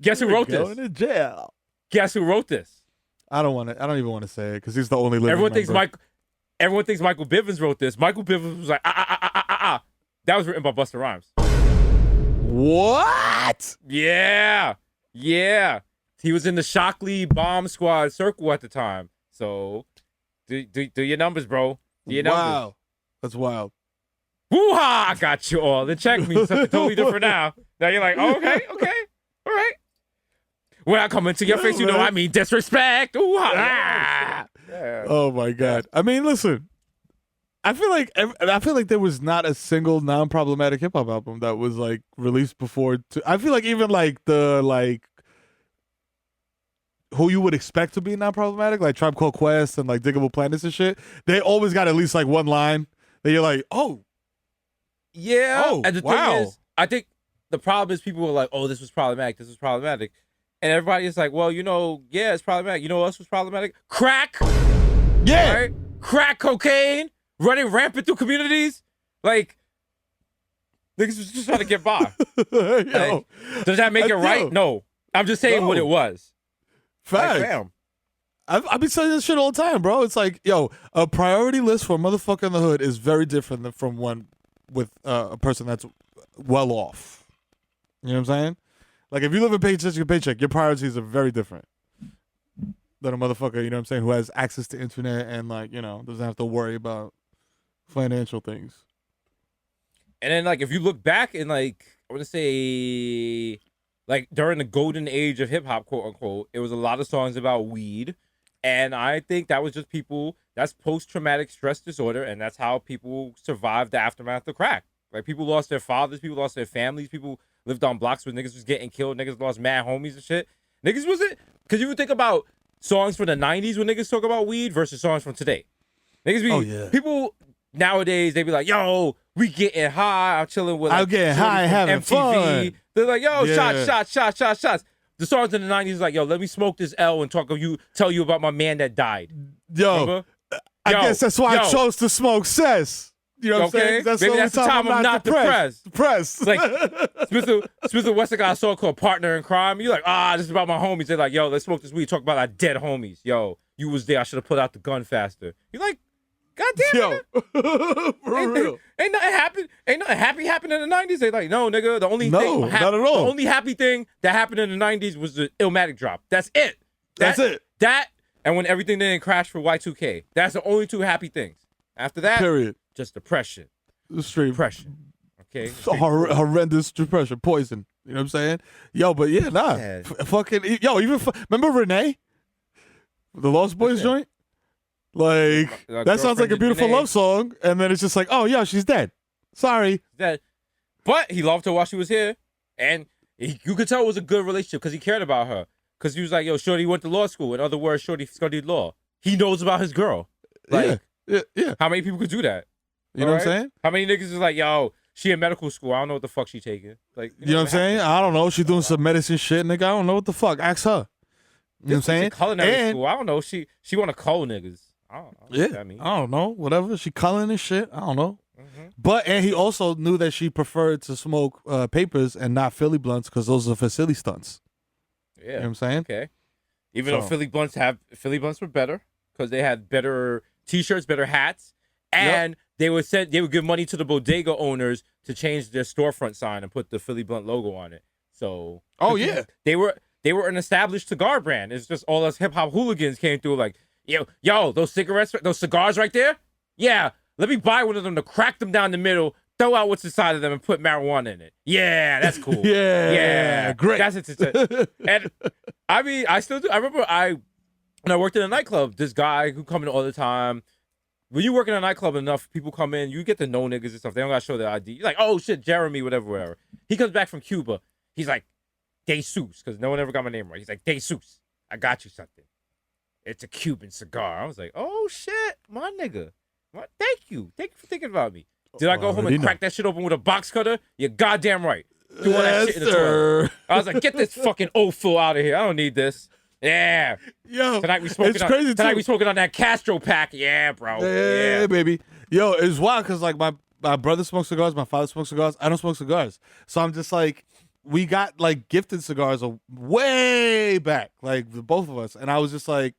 Guess who wrote Going this? to jail. Guess who wrote this? I don't even want to say it because he's the only living Everyone member. thinks Michael Bivins wrote this. Michael Bivins was like, That was written by Busta Rhymes. What? Yeah. Yeah. He was in the Shockley Bomb Squad circle at the time. So do your numbers, bro. Do your numbers. Wow. That's wild. Woo-ha! I got you all. The check means something totally different now. Now you're like, oh, okay. All right. When I come into your face, you know I mean disrespect. Ooh-ha. Yeah. Oh my God. I mean, listen. I feel like there was not a single non-problematic hip hop album that was like released before. I feel like even like who you would expect to be non-problematic, like Tribe Called Quest and like Diggable Planets and shit, they always got at least like one line that you're like, oh. Yeah. Oh, and the wow. thing is, I think the problem is people were like, oh, this was problematic. This was problematic. And everybody is like, well, yeah, it's problematic. You know what else was problematic? Crack. Yeah. Right? Crack cocaine running rampant through communities. Like, niggas was just trying to get by. Yo, does that make it right? No. I'm just saying what it was. Facts. Like, fam. I've been saying this shit all the time, bro. It's like, yo, a priority list for a motherfucker in the hood is very different than from one with a person that's well off. You know what I'm saying? Like, if you live in paycheck to paycheck, your priorities are very different than a motherfucker, you know what I'm saying, who has access to internet and, like, doesn't have to worry about financial things. And then, like, if you look back in, like, I want to say, like, during the golden age of hip-hop, quote-unquote, it was a lot of songs about weed. And I think that was just people, that's post-traumatic stress disorder, and that's how people survived the aftermath of crack. Like, people lost their fathers, people lost their families, people lived on blocks where niggas was getting killed, niggas lost mad homies and shit. Niggas wasn't, because you would think about songs from the 90s when niggas talk about weed versus songs from today. Niggas be, people nowadays, they be like, yo, we getting high, I'm chilling with, like, I'm getting high, having MTV. fun. They're like, yo, shots. The songs in the 90s is like, yo, let me smoke this L and tell you about my man that died. Yo, I guess that's why I chose to smoke cess. You know what I'm saying? Maybe that's the time I'm not depressed. Like, Smith and Wesson got a song called Partner in Crime. You're like, this is about my homies. They're like, yo, let's smoke this weed. Talk about our dead homies. Yo, you was there. I should have put out the gun faster. You're like, God damn it. For real. Ain't nothing happy happened in the 90s. They like, no, nigga, the only thing not at all. The only happy thing that happened in the 90s was the Illmatic drop. That's it. That's it. That and when everything didn't crash for Y2K. That's the only two happy things. After that, period. Just depression. Straight depression. Okay. Horrendous depression, poison. You know what I'm saying? Yo, but yeah, nah. Fucking yo, even remember Renee? The Lost Boys joint? Like, that sounds like a beautiful love song, and then it's just like, oh, yeah, she's dead. Sorry. Dead. But he loved her while she was here, and you could tell it was a good relationship because he cared about her. Because he was like, yo, Shorty went to law school. In other words, Shorty studied law. He knows about his girl. Like, yeah. How many people could do that? You know what I'm saying? How many niggas is like, yo, she in medical school. I don't know what the fuck she taking. Like, you know what I'm saying? I don't know. She doing some medicine shit, nigga. I don't know what the fuck. Ask her. You know what I'm saying? Culinary school. I don't know. She want to cull niggas. I don't know what that means. I don't know. Whatever. She culling and shit. I don't know. And he also knew that she preferred to smoke papers and not Philly blunts because those are for silly stunts. Yeah. You know what I'm saying? Okay. Even though Philly blunts were better because they had better T-shirts, better hats, and they would give money to the bodega owners to change their storefront sign and put the Philly Blunt logo on it. So they were an established cigar brand. It's just all us hip hop hooligans came through like, yo, those cigars right there? Yeah, let me buy one of them to crack them down the middle, throw out what's inside of them, and put marijuana in it. Yeah, that's cool. yeah, great. That's it. And I mean, I still do. I remember when I worked in a nightclub, this guy who come in all the time, when you work in a nightclub enough, people come in, you get to know niggas and stuff. They don't gotta show their ID. You're like, oh shit, Jeremy, whatever. He comes back from Cuba. He's like, Desus, because no one ever got my name right. He's like, Desus, I got you something. It's a Cuban cigar. I was like, oh shit, my nigga. Thank you for thinking about me. Did I go home and crack that shit open with a box cutter? You're goddamn right. Do all that shit in the toilet. I was like, get this fucking Ofil out of here. I don't need this. Yeah. Yo, tonight we smoking on that Castro pack. Yeah, bro. Yeah, baby. Yo, it's wild because like my brother smokes cigars, my father smokes cigars. I don't smoke cigars. So I'm just like, we got like gifted cigars way back, like the both of us. And I was just like,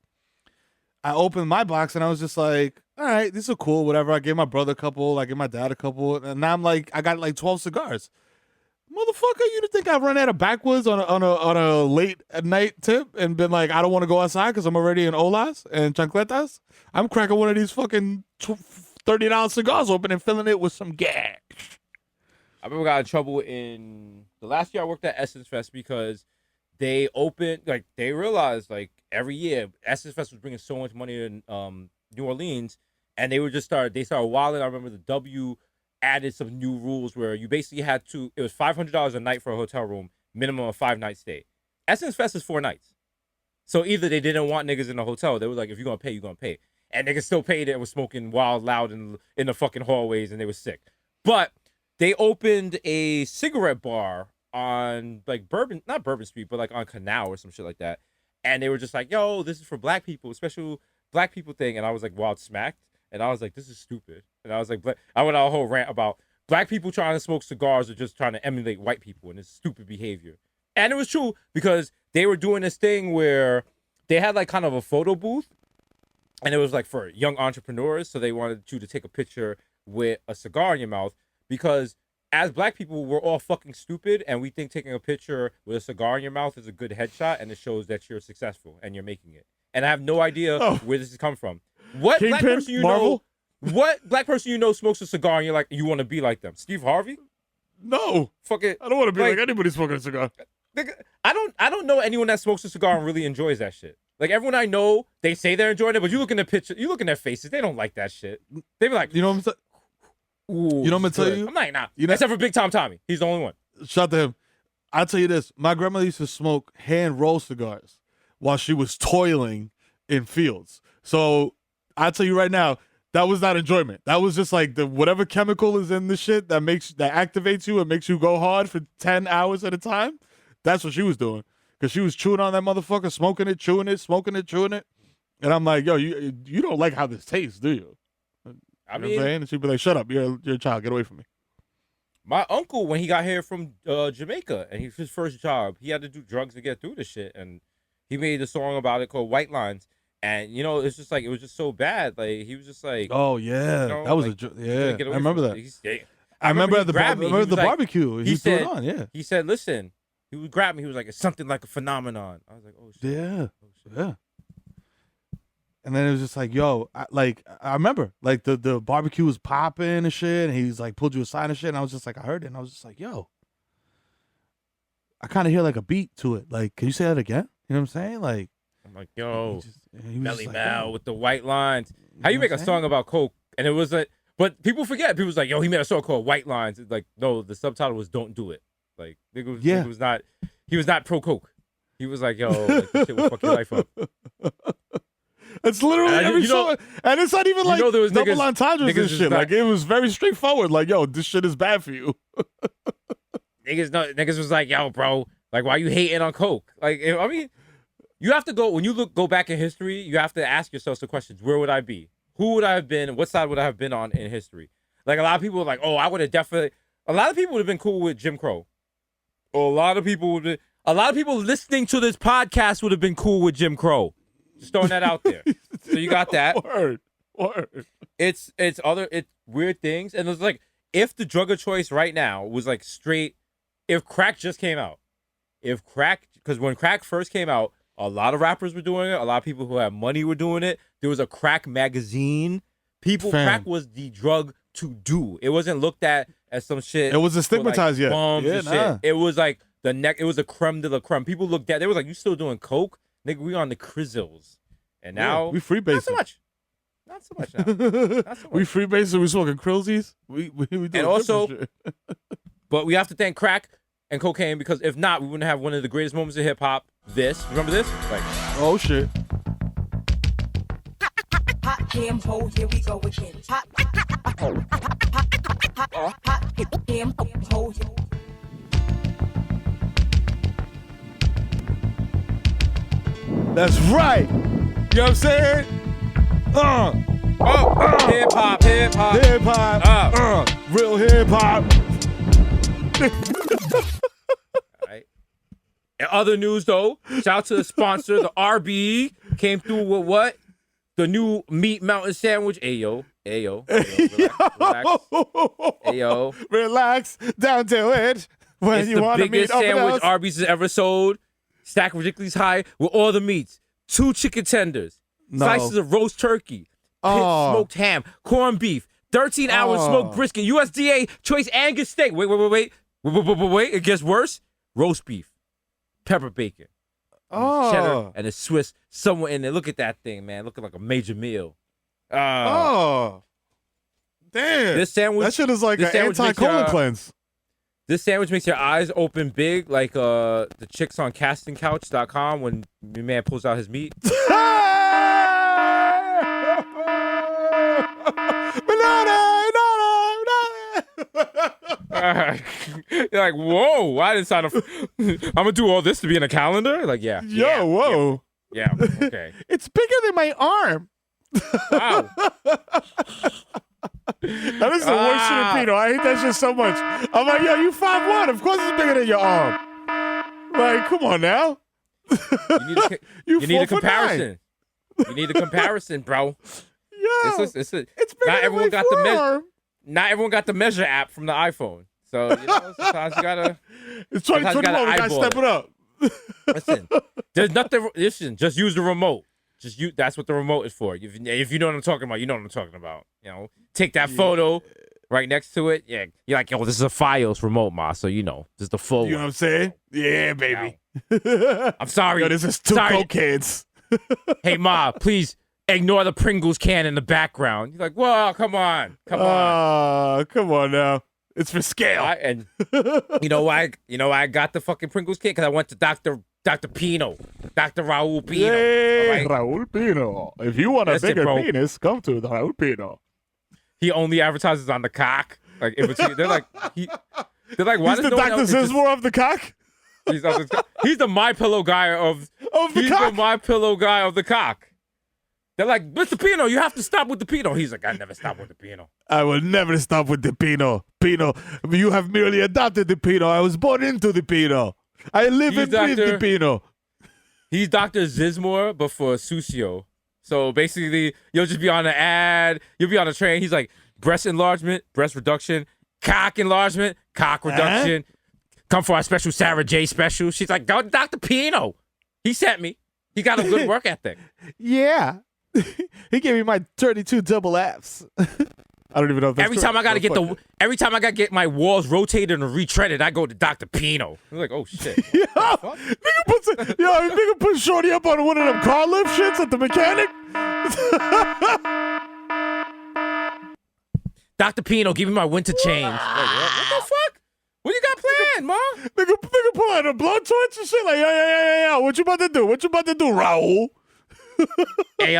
I opened my box and I was just like, all right, these are cool, whatever. I gave my brother a couple, I gave my dad a couple. And now I'm like, I got like 12 cigars. Motherfucker, you think I run out of backwoods on a late at night tip and been like, I don't want to go outside because I'm already in Olas and Chancletas? I'm cracking one of these fucking $30 cigars open and filling it with some gas. I remember I got in trouble in the last year I worked at Essence Fest because they opened, like, they realized, like, every year Essence Fest was bringing so much money in New Orleans, and they started wilding. I remember the W added some new rules where you basically had to, it was $500 a night for a hotel room, minimum of 5-night stay. Essence Fest is 4 nights. So either they didn't want niggas in the hotel, they were like, if you're going to pay, you're going to pay. And niggas still paid it and was smoking wild loud in the fucking hallways, and they were sick. But they opened a cigarette bar on like not Bourbon Street, but like on Canal or some shit like that. And they were just like, yo, this is for black people, special black people thing. And I was like wild smacked. And I was like, this is stupid. And I was like, I went on a whole rant about black people trying to smoke cigars or just trying to emulate white people and it's stupid behavior. And it was true because they were doing this thing where they had like kind of a photo booth and it was like for young entrepreneurs. So they wanted you to take a picture with a cigar in your mouth because as black people, we're all fucking stupid and we think taking a picture with a cigar in your mouth is a good headshot and it shows that you're successful and you're making it. And I have no idea where this has come from. What black person you know? What black person you know smokes a cigar and you're like, you want to be like them? Steve Harvey? No. Fuck it. I don't want to be like anybody smoking a cigar. I don't know anyone that smokes a cigar and really enjoys that shit. Like everyone I know, they say they're enjoying it, but you look in the picture, you look in their faces, they don't like that shit. They be like, you know what I'm saying? You know what I'm gonna tell you? I'm like, nah. You know, except for Big Tom Tommy. He's the only one. Shout out to him. I'll tell you this. My grandmother used to smoke hand-rolled cigars while she was toiling in fields. So I'll tell you right now, that was not enjoyment. That was just like the whatever chemical is in the shit that activates you and makes you go hard for 10 hours at a time. That's what she was doing. Because she was chewing on that motherfucker, smoking it, chewing it, smoking it, chewing it. And I'm like, yo, you don't like how this tastes, do you? I mean, know what I'm saying? And she'd be like, shut up, you're a child, get away from me. My uncle, when he got here from Jamaica, and his first job, he had to do drugs to get through this shit, and he made a song about it called White Lines, and you know, it's just like, it was just so bad, like, he was just like, oh yeah, you know, that was like, I remember that. I remember at the barbecue, he threw it on, yeah. He said, listen, he would grab me, he was like, it's something like a phenomenon. I was like, oh shit. Yeah, yeah. And then it was just like, yo, I remember, like, the barbecue was popping and shit, and he's like, pulled you aside and shit, and I was just like, I heard it, and I was just like, yo, I kind of hear like a beat to it. Like, can you say that again? You know what I'm saying? Like, I'm like, yo, Melly Mel with the white lines. How you make a song about coke? And it was like, but people forget. People was like, yo, he made a song called White Lines. It's like, no, the subtitle was Don't Do It. Like, he was not pro coke. He was like, yo, like, this shit will fuck your life up. It's literally every song, and it's not even like there was double entendres and shit. Like, it was very straightforward. Like, yo, this shit is bad for you. niggas was like, yo, bro, like, why you hating on coke? Like, I mean, you have to go when you go back in history. You have to ask yourself some questions. Where would I be? Who would I have been? What side would I have been on in history? Like, a lot of people were like, oh, I would have definitely. A lot of people would have been cool with Jim Crow. Or a lot of people listening to this podcast would have been cool with Jim Crow. Just throwing that out there. So you got that. Word. It's weird things. And it's like, if the drug of choice right now was like straight, if crack just came out, because when crack first came out, a lot of rappers were doing it. A lot of people who had money were doing it. There was a crack magazine. Crack was the drug to do. It wasn't looked at as some shit. It wasn't stigmatized yet. Shit. It was like it was a creme de la creme. People looked at, they were like, you still doing coke? Nigga, we on the Crizzles. And now, we freebasing. Not so much. Not so much now. Not so much. We Freemasons, we smoking Crozzies. We doing And also, shit. but we have to thank crack and cocaine because if not, we wouldn't have one of the greatest moments in hip hop. Remember this? Like, Oh shit. Hot cam hole, here we go again. Hot cam hole. That's right. You know what I'm saying? hip hop, hip hop. Hip hop. Real hip hop. Right. In other news, though, shout out to the sponsor, the RB came through with what? The new meat mountain sandwich. Ayo. Relax. Down to it. When It's you the want to meet biggest sandwich overdose. Arby's has ever sold. Stacked ridiculously high with all the meats. 2 chicken tenders. No. Slices of roast turkey. Pit smoked ham. Corned beef. 13 hours smoked brisket. USDA choice Angus steak. Wait. It gets worse. Roast beef. Pepper bacon. Cheddar and a Swiss somewhere in there. Look at that thing, man. Looking like a major meal. Damn. This sandwich. That shit is like this an sandwich makes anti-colon your- cleanse. This sandwich makes your eyes open big, like the chicks on castingcouch.com when your man pulls out his meat. You're like, whoa! I didn't sign up. I'm gonna do all this to be in a calendar. Like, yeah. Whoa. Yeah. Okay. It's bigger than my arm. Wow. That is the worst shit in Pino. I hate that shit so much. I'm like, yo, you 5'1". Of course it's bigger than your arm. Like, come on now. You need a 4'9". comparison. You need a comparison, bro. Yeah. It's bigger not than everyone my got the forearm. Not everyone got the measure app from the iPhone. So sometimes you gotta. It's sometimes you 2021. We gotta eyeball step it up. Listen, there's nothing. Listen, just use the remote. That's what the remote is for. If you know what I'm talking about, you know what I'm talking about. You know, take that photo right next to it. Yeah, you're like, yo, this is a Fios remote, ma. So you know, this is the full. You know what I'm saying? Yeah, baby. I'm sorry. Yo, this is 2 coke kids. Hey, ma, please ignore the Pringles can in the background. You're like, whoa, come on. Come on now. It's for scale. And you know why? I got the fucking Pringles can? Because I went to Dr. Pino, Dr. Raul Pino. Hey, right? Raul Pino. If you want a Listen, bigger bro. penis, come to the Raul Pino. He only advertises on the cock. Like they're like, why He's does the no one Dr. else just- Zizmore of the cock? He's the My Pillow guy of the he's cock? the My Pillow guy of the cock. They're like, Mr. Pino, you have to stop with the Pino. He's like, I never stop with the Pino. I will never stop with the Pino. Pino, you have merely adopted the Pino. I was born into the Pino. I live He's and breathe the Pino. He's Dr. Zizmore, but for Susio. So basically, you'll just be on an ad. You'll be on a train. He's like, breast enlargement, breast reduction, cock enlargement, cock reduction. Come for our special Sarah J special. She's like, go to Dr. Pino. He sent me. He got a good work ethic. Yeah. He gave me my 32 double Fs. I don't even know if that's Every time I gotta get my walls rotated and retreaded, I go to Dr. Pino. I'm like, oh shit. Nigga put Shorty up on one of them car lift shits at the mechanic. Dr. Pino, give me my winter change. Like, what the fuck? What you got planned, ma? Nigga pull out a blowtorch and shit like, yeah. What you about to do, Raul? Hey,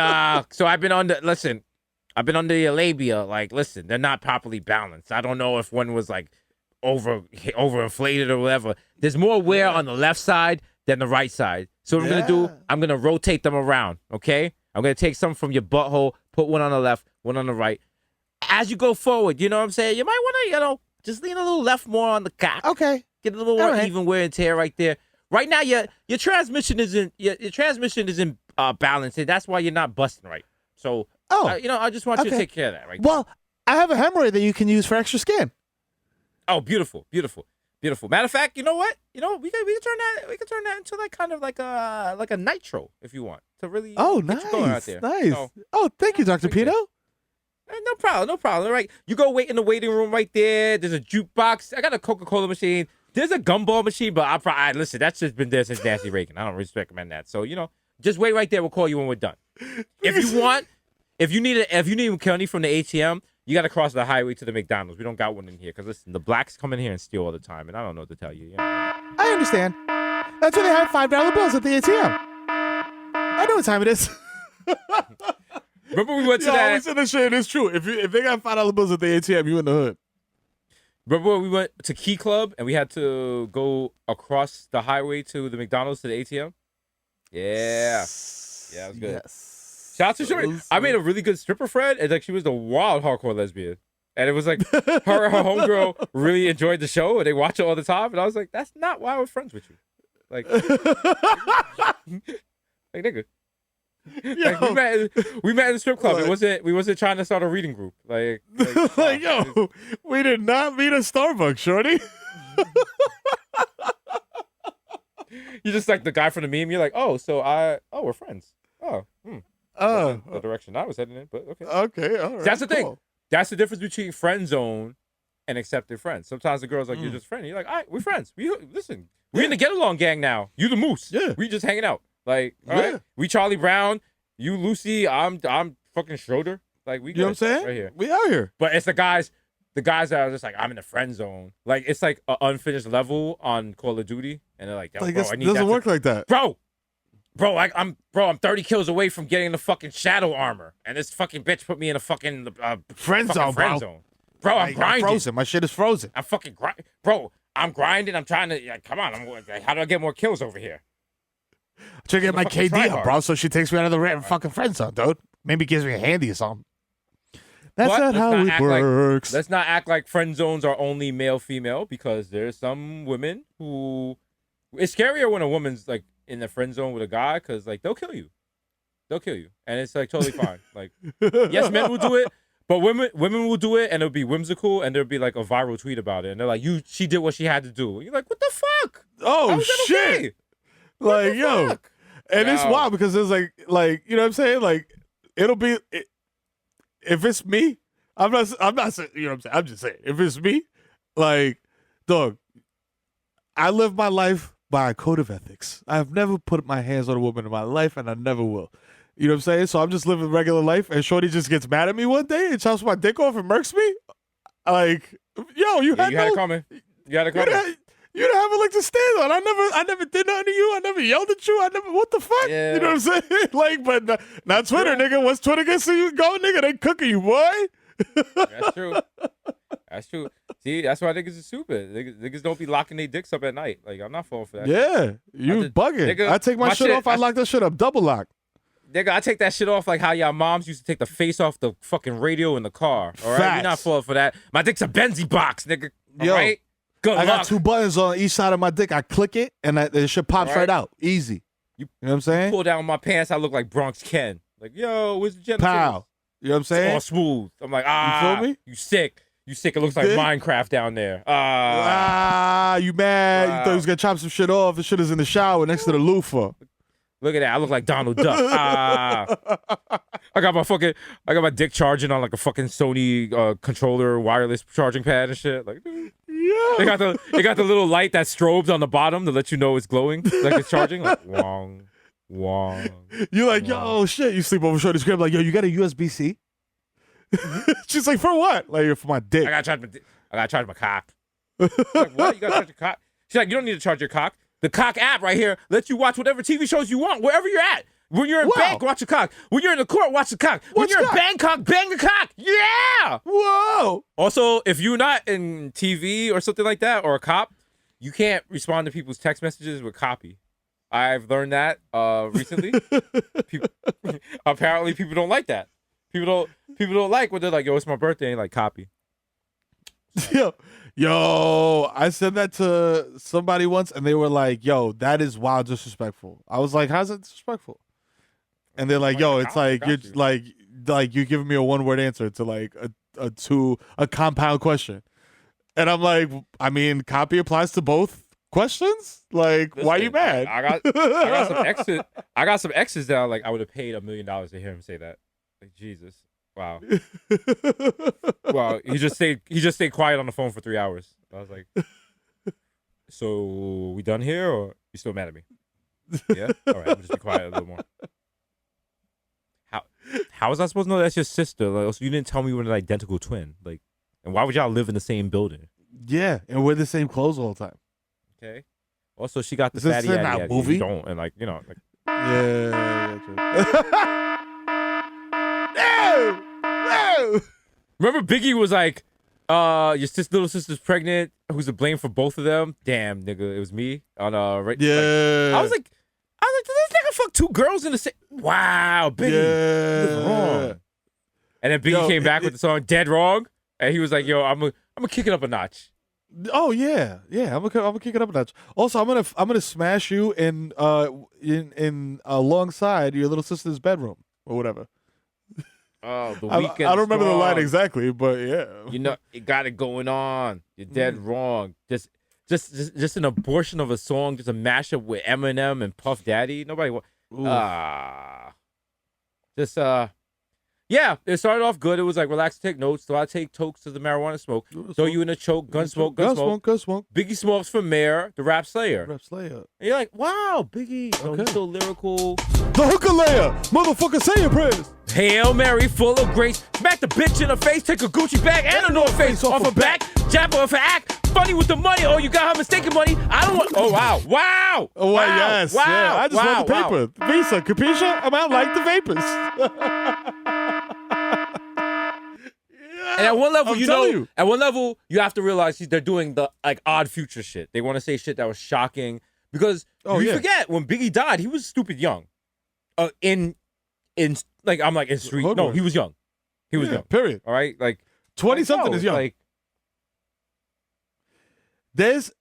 so I've been under your labia. Like, listen, they're not properly balanced. I don't know if one was like overinflated or whatever. There's more wear on the left side than the right side. So what I'm gonna do, I'm gonna rotate them around. Okay, I'm gonna take some from your butthole, put one on the left, one on the right. As you go forward, you know what I'm saying? You might want to, just lean a little left more on the cock. Okay, get a little more even wear and tear right there. Right now, your transmission isn't balanced, and that's why you're not busting right. So, I just want you to take care of that, right? Well, I have a hemorrhoid that you can use for extra skin. Oh, beautiful. Matter of fact, you know what? We can turn that into like kind of like a nitro if you want to really. Oh, get you going out nice, there. nice. So, Thank you, Dr. Pino. No problem. All right, you go wait in the waiting room right there. There's a jukebox. I got a Coca-Cola machine. There's a gumball machine, but listen. That's just been there since Nancy Reagan. I don't really recommend that. So just wait right there. We'll call you when we're done. If if you need money from the ATM, you got to cross the highway to the McDonald's. We don't got one in here because listen, the blacks come in here and steal all the time, and I don't know what to tell you. I understand. That's why they have $5 bills at the ATM. I know what time it is. Remember we went to that. I said that shit. It's true. If they got $5 bills at the ATM, you in the hood. Remember when we went to Key Club and we had to go across the highway to the McDonald's to the ATM? Yeah, it was good. Yes. Shout out to Shorty. I made a really good stripper friend, and like she was the wild hardcore lesbian. And it was like her and her homegirl really enjoyed the show, and they watch it all the time. And I was like, that's not why we're friends with you. Like nigga. Like, we met in the strip club. We wasn't trying to start a reading group. Like yo, we did not meet at Starbucks, shorty. You just like the guy from the meme. You're like, we're friends. The direction I was heading in, but okay. Okay, all right. That's the thing. Cool. That's the difference between friend zone and accepted friends. Sometimes the girl's like, you're just a friend. You're like, all right, we're friends. We're in the get along gang now. You the moose. Yeah. We just hanging out. Like, all right, we Charlie Brown, you Lucy, I'm fucking Schroeder. Like, we You know what I'm saying? right here. We out here. But it's the guys that are just like, I'm in the friend zone. Like, it's like an unfinished level on Call of Duty, and they're like, Like, bro, it I need doesn't that work like that. bro, I'm 30 kills away from getting the fucking shadow armor, and this fucking bitch put me in a fucking Friend zone, bro. Bro, I'm grinding. Frozen. My shit is frozen. I'm fucking bro. I'm grinding. I'm trying to come on. How do I get more kills over here? I'm trying to get my fucking KD tryhard. up, bro, so she takes me out of the fucking friend zone, dude. Maybe gives me a handy or something. That's But not how it works. Let's not act like friend zones are only male female, because there's some women who it's scarier when a woman's like in the friend zone with a guy, because like they'll kill you, and it's like totally fine. Like, yes, men will do it, but women will do it, and it'll be whimsical, and there'll be like a viral tweet about it, and they're like, she did what she had to do. You're like, what the fuck? Oh How is that shit! okay? Like, yo, fuck? and it's Yo. wild because it's like you know what I'm saying? Like, it'll be if it's me, I'm not saying, you know what I'm saying? I'm just saying, if it's me, like, dog, I live my life by a code of ethics. I've never put my hands on a woman in my life, and I never will. You know what I'm saying? So I'm just living regular life, and shorty just gets mad at me one day and chops my dick off and murks me. Like, yo, you had it coming. You had it coming. You didn't have a leg to stand on. I never did nothing to you. I never yelled at you. What the fuck? Yeah. You know what I'm saying? Like, but not Twitter, nigga. Once Twitter gets to you, go, nigga. They cooking you, boy. That's true. That's true. See, that's why niggas are stupid. Niggas don't be locking their dicks up at night. Like, I'm not falling for that. Yeah, you just- bugging. nigga, I take my shit off. I lock that shit up. Double lock. Nigga, I take that shit off like how y'all moms used to take the face off the fucking radio in the car. All right, Facts. you're not falling for that. My dick's a Benzie box, nigga. All Yo, right, good I luck. got 2 buttons on each side of my dick. I click it, and the shit pops All right. right out. Easy. You know what I'm saying? Pull down my pants, I look like Bronx Ken. Like, yo, where's the genitals? Pow. You know what I'm It's saying? all smooth. I'm like, You feel me? You sick. You sick. It looks like Good. Minecraft down there. You mad? You thought Wow. you was gonna chop some shit off. The shit is in the shower next to the loofah. Look at that. I look like Donald Duck. I got my dick charging on like a fucking Sony controller wireless charging pad and shit. Like, Yeah. It got the little light that strobes on the bottom to let you know it's glowing, like it's charging. Like, wong. You like, yo, shit. You sleep over Shorty's crib, like, yo, you got a USB-C? She's like, for what? Like, for my dick. I gotta charge my cock. I'm like, what? You gotta charge your cock? She's like, you don't need to charge your cock. The cock app right here lets you watch whatever TV shows you want, wherever you're at. When you're in bank, watch the cock. When you're in the court, watch the cock. When you're in Bangkok, bang the cock. Yeah. Whoa. Also, if you're not in TV or something like that, or a cop, you can't respond to people's text messages with copy. I've learned that recently. Apparently, people don't like that. People don't like when they're like, "Yo, it's my birthday," and like copy. Yo, I said that to somebody once, and they were like, "Yo, that is wild disrespectful." I was like, "How's it disrespectful?" And they're like, "Yo, it's like you're like you're giving me a 1-word answer to like a compound question," and I'm like, I mean, copy applies to both questions. Like, Listen, why are you mad? I got some exes. I got some exes that are like, I would have paid $1 million to hear him say that. Like, Jesus, wow. Wow, he just stayed quiet on the phone for 3 hours. I was like, so we done here, or you still mad at me? Yeah, all right. I'm just be quiet a little more. how was I supposed to know that's your sister? Like, also, you didn't tell me you were an identical twin. Like, and why would y'all live in the same building? Yeah, and wear the same clothes all the time. Okay. Also, she got the Is this fatty in yaddy that yaddy. movie? You don't, and like, you know, like, Yeah. No! No! remember Biggie was like, your little sister's pregnant. Who's to blame for both of them? Damn, nigga, it was me. On right. Yeah. Like, I was like, did this nigga fuck 2 girls in the same? Wow, Biggie, you was wrong. And then Biggie came back with the song "Dead Wrong," and he was like, "Yo, I'm gonna kick it up a notch." Oh yeah, I'm gonna kick it up a notch. Also, I'm gonna smash you in alongside your little sister's bedroom or whatever. Oh, the I weekend. don't remember the line exactly, but yeah. You know, you got it going on. You're dead wrong. Just an abortion of a song, just a mashup with Eminem and Puff Daddy. Nobody want. Yeah, it started off good. It was like relax, take notes. So I take tokes to the marijuana smoke. Throw you in a choke, gun smoke. Biggie Smalls for Mayor, the Rap Slayer. And you're like, wow, Biggie. Oh, he's so lyrical. The hooker layer, motherfucker, say your prayers. Hail Mary, full of grace. Smack the bitch in the face, take a Gucci bag and a North Face off her back. Jab her for act. Funny with the money. Oh, you got her mistaken money. I don't want. Oh, wow. Wow. Oh, wow. yes. Wow. Yeah. I just want the paper. Wow. Visa, Capisha, I'm out like the vapors. And at one level, you. At one level, you have to realize they're doing the like odd future shit. They want to say shit that was shocking because you forget when Biggie died, he was stupid young. In like I'm like in street. No, he was young. He was young. Period. All right, like 20-something is young. Like there's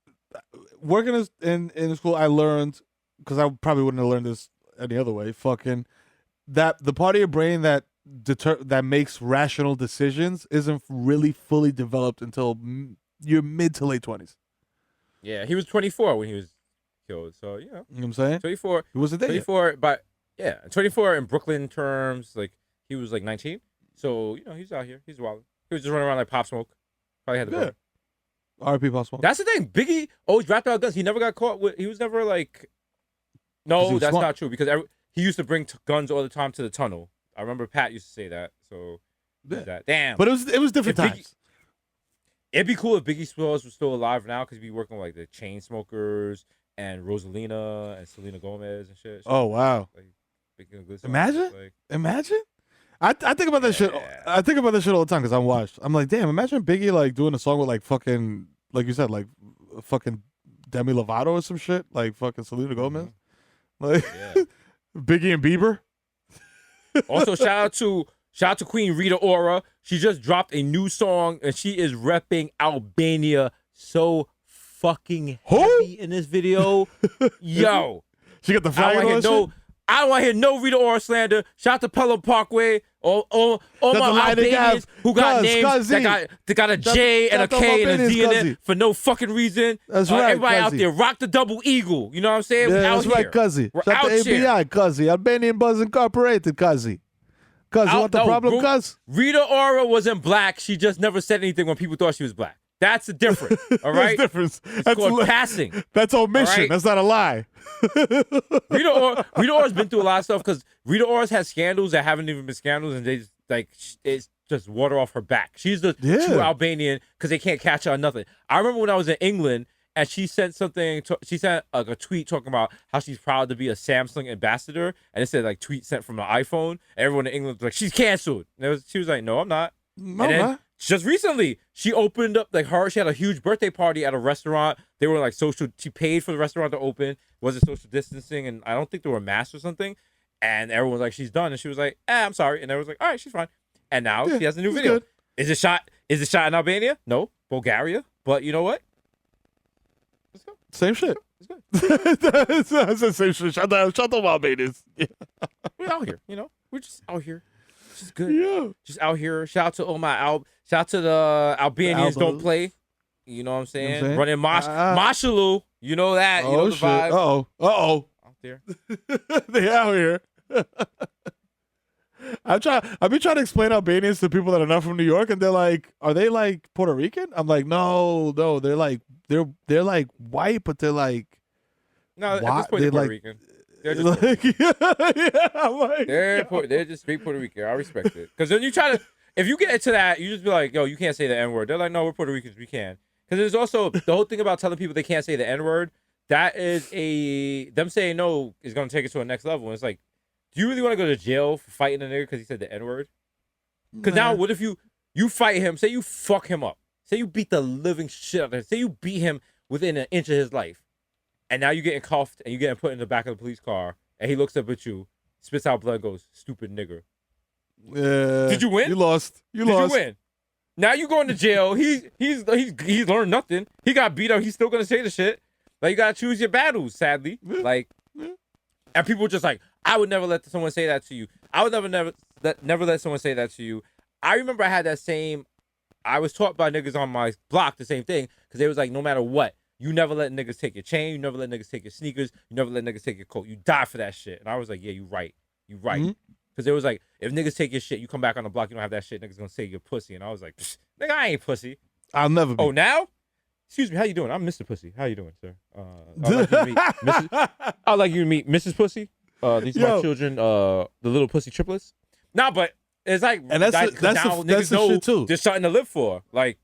working in school. I learned because I probably wouldn't have learned this any other way. Fucking that the part of your brain that makes rational decisions isn't really fully developed until your mid to late 20s. Yeah, he was 24 when he was killed. So you know what I'm saying? 24. He wasn't there. 24, but yeah, 24 in Brooklyn terms. Like he was like 19. So he's out here. He's wild. He was just running around like Pop Smoke. Probably had the gun. R.I.P. Pop Smoke. That's the thing. Biggie always rapped out guns. He never got caught with. He was never like. No, that's not true because he used to bring guns all the time to the tunnel. I remember Pat used to say that. So that damn. But it was different times. It'd be cool if Biggie Smalls was still alive now because he'd be working with like the Chainsmokers and Rosalina and Selena Gomez and shit. Oh wow! Like, Imagine. I think about that shit. I think about that shit all the time because I'm washed. I'm like, damn. Imagine Biggie like doing a song with like fucking like you said like fucking Demi Lovato or some shit like fucking Selena Gomez, like Biggie and Bieber. Also, shout out to Queen Rita Ora. She just dropped a new song and she is repping Albania so fucking heavy in this video. Yo, she got the flag on. I don't want to hear no Rita Ora slander. Shout out to Pelham Parkway. All my Albanians who got names that got a J and a K and a D in it for no fucking reason. That's right. Everybody out there, rock the double eagle. You know what I'm saying? Yeah, that's right, Cuzzy. Shout out to ABI, Cuzzy. Albanian Buzz Incorporated, Cuzzy. Cuz, what the problem, Cuz? Rita Ora wasn't black. She just never said anything when people thought she was black. That's the difference, all right? That's difference. It's called passing. That's omission. Right? That's not a lie. Rita Ora's been through a lot of stuff because Rita Ora's had scandals that haven't even been scandals, and they just, like it's just water off her back. She's the true Albanian because they can't catch her on nothing. I remember when I was in England and she sent something. She sent like a tweet talking about how she's proud to be a Samsung ambassador, and it said like tweet sent from an iPhone. And everyone in England was like, she's canceled. And she was like, no, I'm not. No, and then, I'm not. Just recently, she opened up she had a huge birthday party at a restaurant. They were like she paid for the restaurant to open. Was it social distancing? And I don't think there were masks or something. And everyone was like, she's done. And she was like, I'm sorry. And everyone was like, all right, she's fine. And now she has a new video. Good. Is it shot in Albania? No. Bulgaria. But you know what? Let's go. Same shit. It's good. It's the same shit. Shut the Albanians. We're out here, We're just out here. Just good. Yeah. Just out here. Shout out to all my shout out to the Albanians don't play. You know what I'm saying? Running Mashalu. You know that. You know the vibe. Uh-oh. Out there. They out here. I've been trying to explain Albanians to people that are not from New York, and they're like, are they like Puerto Rican? I'm like, no, they're like white, but they're like no, at this point they're Puerto Rican. They're just Like, yeah, I'm like, they're just straight Puerto Rican. I respect it. Because then you try to, if you get into that, you just be like, yo, you can't say the N-word. They're like, no, we're Puerto Ricans, we can. Because there's also the whole thing about telling people they can't say the N-word. That is them saying no is going to take it to a next level. And it's like, do you really want to go to jail for fighting a nigga because he said the N-word? Because now what if you fight him, say you fuck him up. Say you beat the living shit out of him. Say you beat him within an inch of his life. And now you're getting cuffed and you're getting put in the back of the police car. And he looks up at you, spits out blood, goes, stupid nigger. Did you win? You lost. Did you win? Now you going to jail. He's learned nothing. He got beat up. He's still going to say the shit. Like, you got to choose your battles, sadly. Like, and people just like, I would never let someone say that to you. I would never let someone say that to you. I remember I had that same, I was taught by niggas on my block the same thing, because they was like, no matter what, you never let niggas take your chain, you never let niggas take your sneakers, you never let niggas take your coat. You die for that shit. And I was like, yeah, you right. You right. Because it was like, if niggas take your shit, you come back on the block, you don't have that shit, niggas gonna say you're pussy. And I was like, nigga, I ain't pussy. I'll never be. Oh, now? Excuse me, how you doing? I'm Mr. Pussy. How you doing, sir? I'd like you to meet Mrs. Pussy. These are my children, the little pussy triplets. Nah, but it's like, and that's niggas the know shit too. There's something to live for. Like,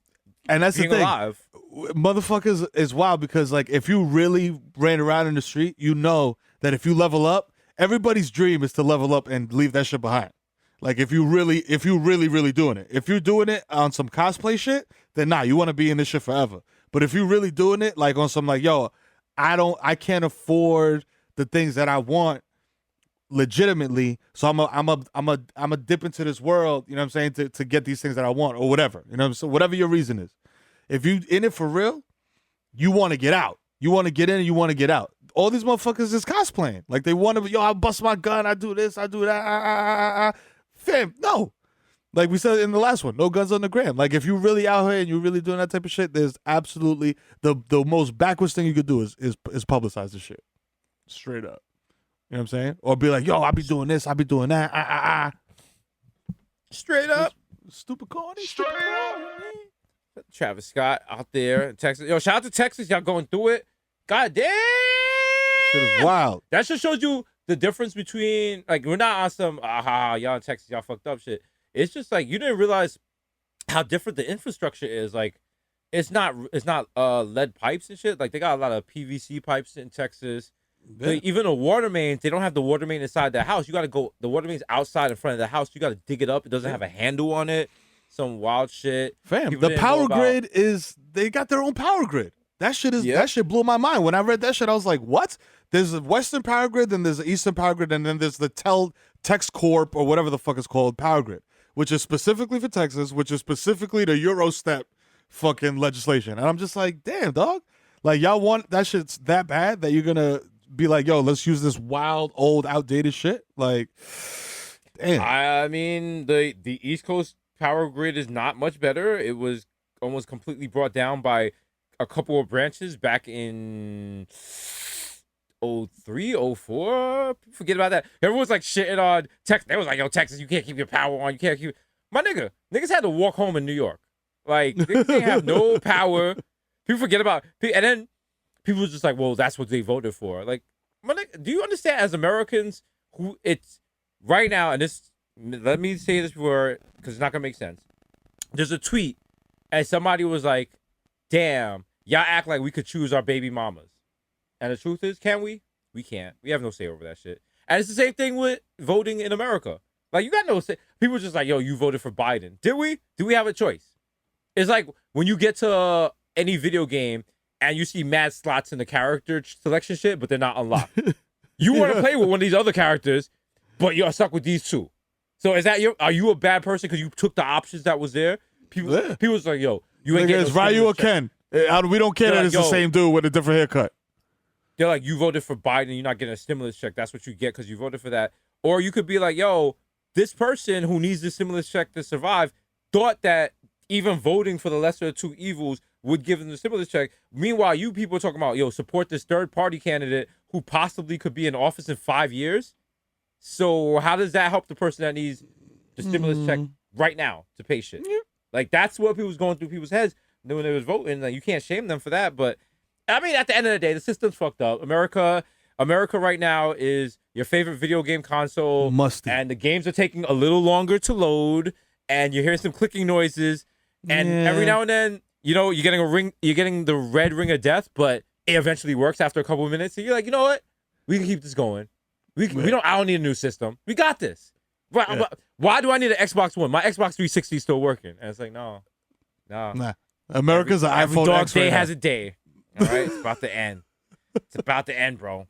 and that's being the thing. alive. Motherfuckers is wild because, like, if you really ran around in the street, you know that if you level up, everybody's dream is to level up and leave that shit behind. Like, if you really doing it. If you're doing it on some cosplay shit, then nah, you want to be in this shit forever. But if you're really doing it, like, on some, like, yo, I can't afford the things that I want legitimately, so I'm a dip into this world, you know what I'm saying, to get these things that I want or whatever, you know what I'm saying, whatever your reason is. If you in it for real, you want to get out. You want to get in and you want to get out. All these motherfuckers is cosplaying. Like, they want to, yo, I bust my gun, I do this, I do that. Fam, no. Like we said in the last one, no guns on the gram. Like, if you really out here and you really doing that type of shit, there's absolutely the most backwards thing you could do is publicize the shit. Straight up. You know what I'm saying? Or be like, yo, I be doing this, I be doing that. Straight up. Stupid corny. Straight up. Travis Scott out there in Texas. Yo, shout out to Texas. Y'all going through it. God damn. Shit is wild. That just shows you the difference between, like, we're not on some, y'all in Texas, y'all fucked up shit. It's just like, you didn't realize how different the infrastructure is. Like, it's not lead pipes and shit. Like, they got a lot of PVC pipes in Texas. Yeah. Like, even the water mains, they don't have the water main inside the house. You got to go, the water main's outside in front of the house. You got to dig it up. It doesn't have a handle on it. Some wild shit. Fam, People the didn't power know about- grid is, they got their own power grid. That shit blew my mind. When I read that shit, I was like, what? There's a Western power grid, then there's the Eastern power grid, and then there's the Tex Corp or whatever the fuck it's called power grid, which is specifically for Texas, which is specifically the Eurostep fucking legislation. And I'm just like, damn, dog. Like, y'all want that shit's that bad that you're gonna be like, yo, let's use this wild, old, outdated shit? Like, damn. I mean, the East Coast power grid is not much better. It was almost completely brought down by a couple of branches back in 03, 04. Forget about that. Everyone's like shitting on Texas. They was like, yo, Texas, you can't keep your power on. You can't keep. My niggas had to walk home in New York. Like, niggas didn't have no power. People forget about, and then people was just like, well, that's what they voted for. Like, my nigga, do you understand, as Americans, who it's right now, and this, let me say this before, because it's not gonna make sense. There's a tweet, and somebody was like, damn, y'all act like we could choose our baby mamas. And the truth is, can we? We can't. We have no say over that shit. And it's the same thing with voting in America. Like, you got no say. People just like, yo, you voted for Biden. Did we? Do we have a choice? It's like when you get to any video game and you see mad slots in the character selection shit, but they're not unlocked. You want to play with one of these other characters, but you're stuck with these two. So is that are you a bad person because you took the options that was there? People was like, yo, you ain't getting it's Ryu or Ken. We don't care that it's the same dude with a different haircut. They're like, you voted for Biden, you're not getting a stimulus check. That's what you get because you voted for that. Or you could be like, yo, this person who needs the stimulus check to survive thought that even voting for the lesser of two evils would give them the stimulus check. Meanwhile, you people are talking about, yo, support this third-party candidate who possibly could be in office in 5 years. So how does that help the person that needs the stimulus check right now to pay shit? Yeah. Like, that's what people was going through people's heads when they was voting. Like, you can't shame them for that. But, I mean, at the end of the day, the system's fucked up. America America right now is your favorite video game console. Musty. And the games are taking a little longer to load, and you're hearing some clicking noises, and every now and then, you're getting the red ring of death, but it eventually works after a couple of minutes. So you're like, you know what? We can keep this going. I don't need a new system. We got this. Why do I need an Xbox One? My Xbox 360 is still working. And it's like, no. Nah. America's every iPhone dog X day right has now. a day. All right? It's about to end. It's about to end, bro.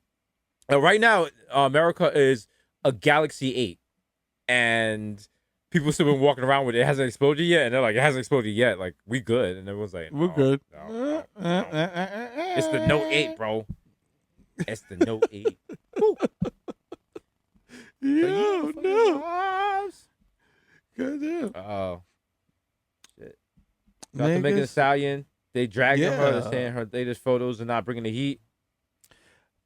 Right now, America is a Galaxy 8. And people still been walking around with it. It hasn't exploded yet. And they're like, it hasn't exploded yet. Like, we good. And everyone's like, we're good. No. It's the Note 8, bro. It's the Note 8. Woo. Yo, no. Goddamn. Oh. Shit. Got to Megan Thee Stallion. They dragged her. They're saying her latest photos are not bringing the heat.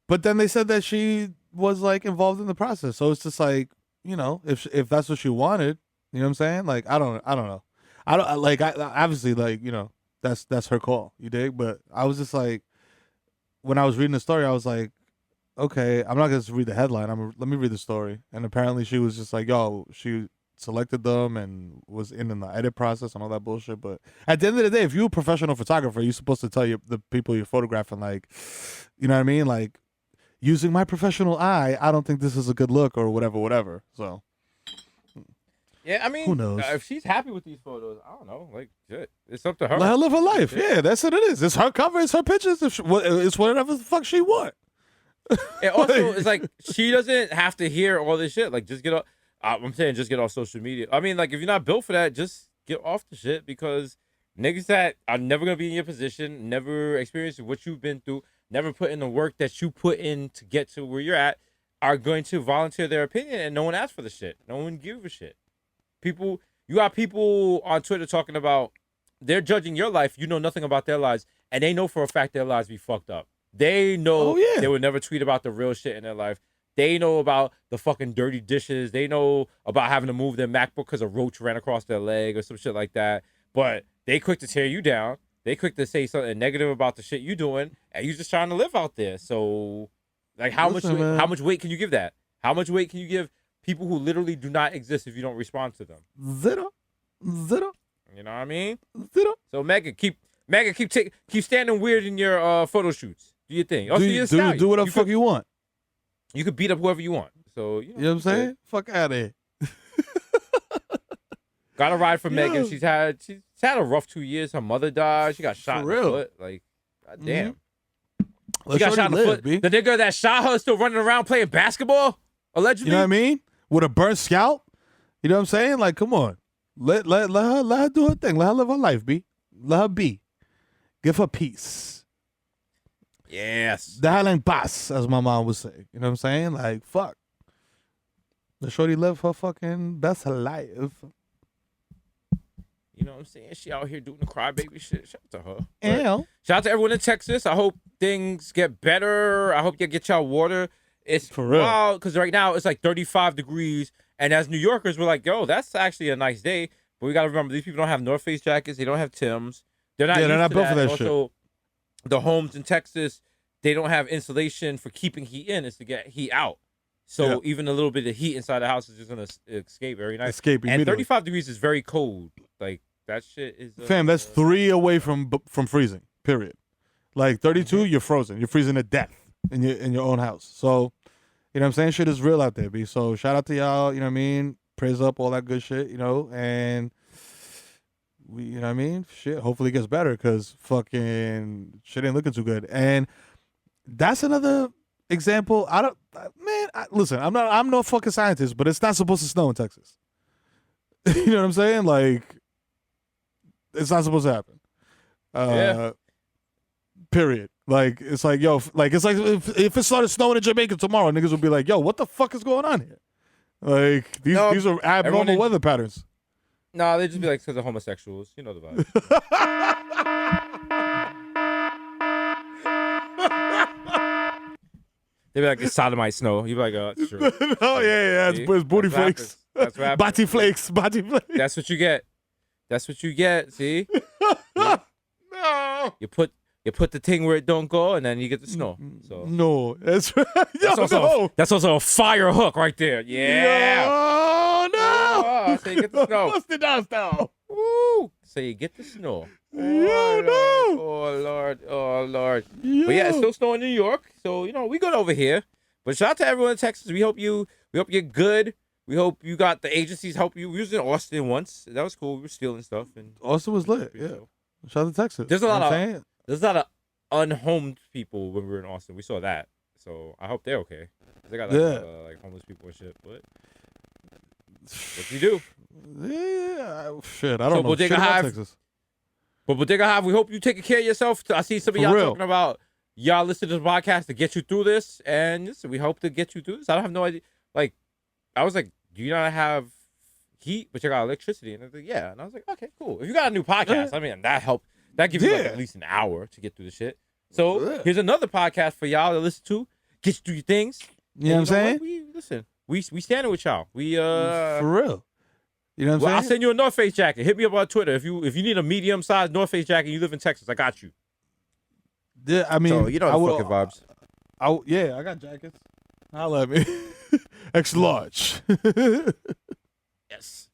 But then they said that she was like involved in the process. So it's just like, if that's what she wanted, you know what I'm saying? Like, I don't know. I obviously, like, that's her call. You dig? But I was just like, when I was reading the story, I was like, okay, I'm not gonna just read the headline. Let me read the story. And apparently she was just like, yo, she selected them and was in the edit process and all that bullshit. But at the end of the day, if you're a professional photographer, you're supposed to tell the people you're photographing, like, you know what I mean? Like, using my professional eye, I don't think this is a good look or whatever. So, yeah, I mean, who knows? If she's happy with these photos, I don't know. Like, shit, it's up to her. Let her live her life. Yeah, that's what it is. It's her cover. It's her pictures. It's whatever the fuck she want. And also, it's like she doesn't have to hear all this shit. Like, just get off. I'm saying, just get off social media. I mean, like, if you're not built for that, just get off the shit, because niggas that are never gonna be in your position, never experienced what you've been through, never put in the work that you put in to get to where you're at, are going to volunteer their opinion, and no one asked for the shit. No one gives a shit. You got people on Twitter talking about they're judging your life. You know nothing about their lives, and they know for a fact their lives be fucked up. They know they would never tweet about the real shit in their life. They know about the fucking dirty dishes. They know about having to move their MacBook because a roach ran across their leg or some shit like that. But they quick to tear you down. They quick to say something negative about the shit you doing, and you just trying to live out there. So, like, how much weight can you give that? How much weight can you give people who literally do not exist if you don't respond to them? Zero. You know what I mean? Zero. So Megan, keep standing weird in your photo shoots. Do your thing. Also, do whatever the fuck you want. You could beat up whoever you want. So you know what I'm saying? Fuck out of here. Got a ride for Megan. She's had a rough 2 years. Her mother died. She got shot in the foot. Like, goddamn. She got shot in the foot. B. The nigga that shot her is still running around playing basketball, allegedly. You know what I mean? With a burnt scalp. You know what I'm saying? Like, come on. Let her do her thing. Let her live her life, B. Let her be. Give her peace. Yes. Déjala en paz, as my mom would say. You know what I'm saying? Like, fuck. The shorty live her fucking best life. You know what I'm saying? She out here doing the crybaby shit. Shout out to her. Shout out to everyone in Texas. I hope things get better. I hope you get y'all water. It's for real. Wild, because right now it's like 35 degrees. And as New Yorkers, we're like, yo, that's actually a nice day. But we got to remember, these people don't have North Face jackets. They don't have Timbs. They're not built for that shit. Also, the homes in Texas, they don't have insulation for keeping heat in. It's to get heat out. So even a little bit of heat inside the house is just going to escape very nice. And 35 degrees is very cold. Like, that shit is... Fam, that's 3 away from freezing, period. Like, 32, you're frozen. You're freezing to death in your own house. So, you know what I'm saying? Shit is real out there, B. So, shout out to y'all, you know what I mean? Praise up, all that good shit, you know? And... you know what I mean? Shit, hopefully it gets better, because fucking shit ain't looking too good. And that's another example. Listen, I'm no fucking scientist, but it's not supposed to snow in Texas. You know what I'm saying? Like, it's not supposed to happen. Period. Like, it's like, yo, it's like if it started snowing in Jamaica tomorrow, niggas would be like, yo, what the fuck is going on here? Like, these are abnormal weather patterns. No, they just be like, because of homosexuals. You know the vibe. They be like, it's sodomite snow. You be like, oh, it's true. Oh, yeah. It's booty flakes. That's what Body flakes. That's what you get. See? No. You put You put the thing where it don't go, and then you get the snow. So No, that's right. that's also a fire hook right there. Yeah. Oh no! Oh, so you get the snow. Bust it down, though. Woo! So you get the snow. Oh Lord. But yeah, it's still snowing in New York, so we good over here. But shout out to everyone in Texas. We hope you're good. We hope you got the agencies help you. We was in Austin once. That was cool. We were stealing stuff and Austin was lit. Yeah. Shout out to Texas. There's a lot of unhomed people when we were in Austin. We saw that. So I hope they're okay. They got like homeless people and shit. But what you do? Yeah, shit. I don't know. Bodega Shit about Hive. Texas. But Bodega Hive, we hope you taking care of yourself. I see some of y'all talking about y'all listen to the podcast to get you through this, and listen, we hope to get you through this. I don't have no idea. Like, I was like, do you not have heat, but you got electricity? And I was like, yeah. And I was like, okay, cool. If you got a new podcast, I mean, that helped. That gives you like at least an hour to get through the shit. So here's another podcast for y'all to listen to. Get you through your things. You know what I'm saying? We standing with y'all. We for real. You know what I'm saying? I'll send you a North Face jacket. Hit me up on Twitter if you need a medium sized North Face jacket. And you live in Texas, I got you. Yeah, I mean, so you know the fucking vibes. I got jackets. Holla at me. Extra large. Yes.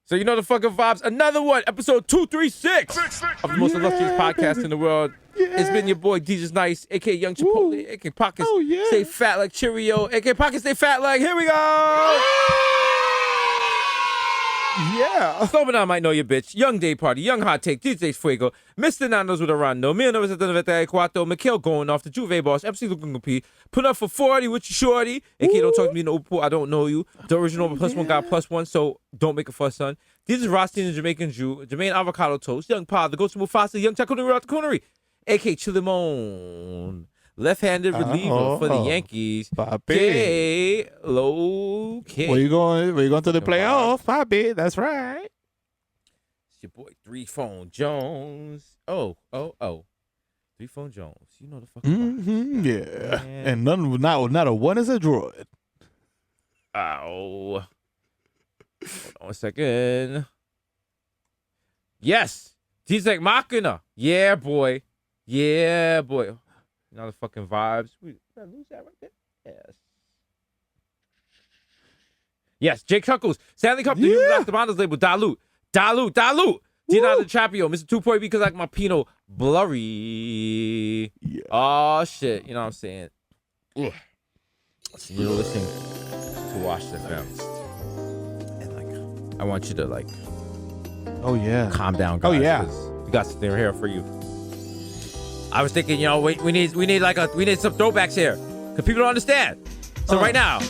So you know the fucking vibes. Another one, episode 236 of the most illustrious podcast in the world. It's been your boy Jesus Nice, aka Young Chipotle, aka Pockets. Stay fat like Cheerio, aka Pockets stay fat like. Here we go. Yeah. Slobodan might know your bitch. Young Day Party, Young Hot Take, DJ Fuego, Mr. Nando's with Arando, Mil 994, Mikhail going off, the Juve boss, MC Looking P, put up for 40 with your shorty, aka don't talk to me in the open pool, I don't know you. The original +1 got +1, so don't make a fuss, son. This is Rosti and the Jamaican Jew, Jermaine Avocado Toast, Young Pa, the Ghost of Mufasa, Young Chakuni Rat Coonery, aka Chilimon. Left-handed reliever for the Yankees. Papi. Low kick. Where you going to the playoff, Papi? That's right. It's your boy 3 Phone Jones. Oh. 3 Phone Jones. You know the fucking yeah. And not a one is a droid. Ow. Hold on a second. Yes. He's like Machina. Yeah, boy. You know the fucking vibes. We lose that right there. Yes, Jake Chuckles. Stanley Cup, the Dr. Bonda's label. Dilute. Diana the Chapio. Mr. 2.B because like my Pino blurry. Yeah. Oh, shit. You know what I'm saying? Ugh. So you're listening to Watch the Films. And like, I want you to like. Oh, yeah. Calm down, guys. Oh, yeah. We got something here for you. I was thinking, we need some throwbacks here, cause people don't understand. So right now,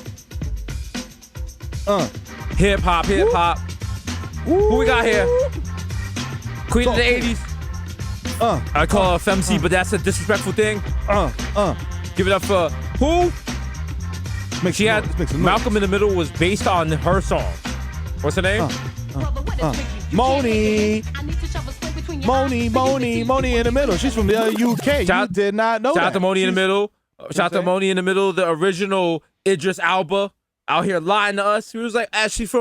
hip hop. Who we got here? Queen of the '80s. I call her FMC, but that's a disrespectful thing. Give it up for who? She had Malcolm in the Middle was based on her song. What's her name? Moni in the Middle. She's from the UK. You did not know that. Shout out to Moni in the Middle. Shout out to Moni in the Middle, the original Idris Elba out here lying to us. He was like, she's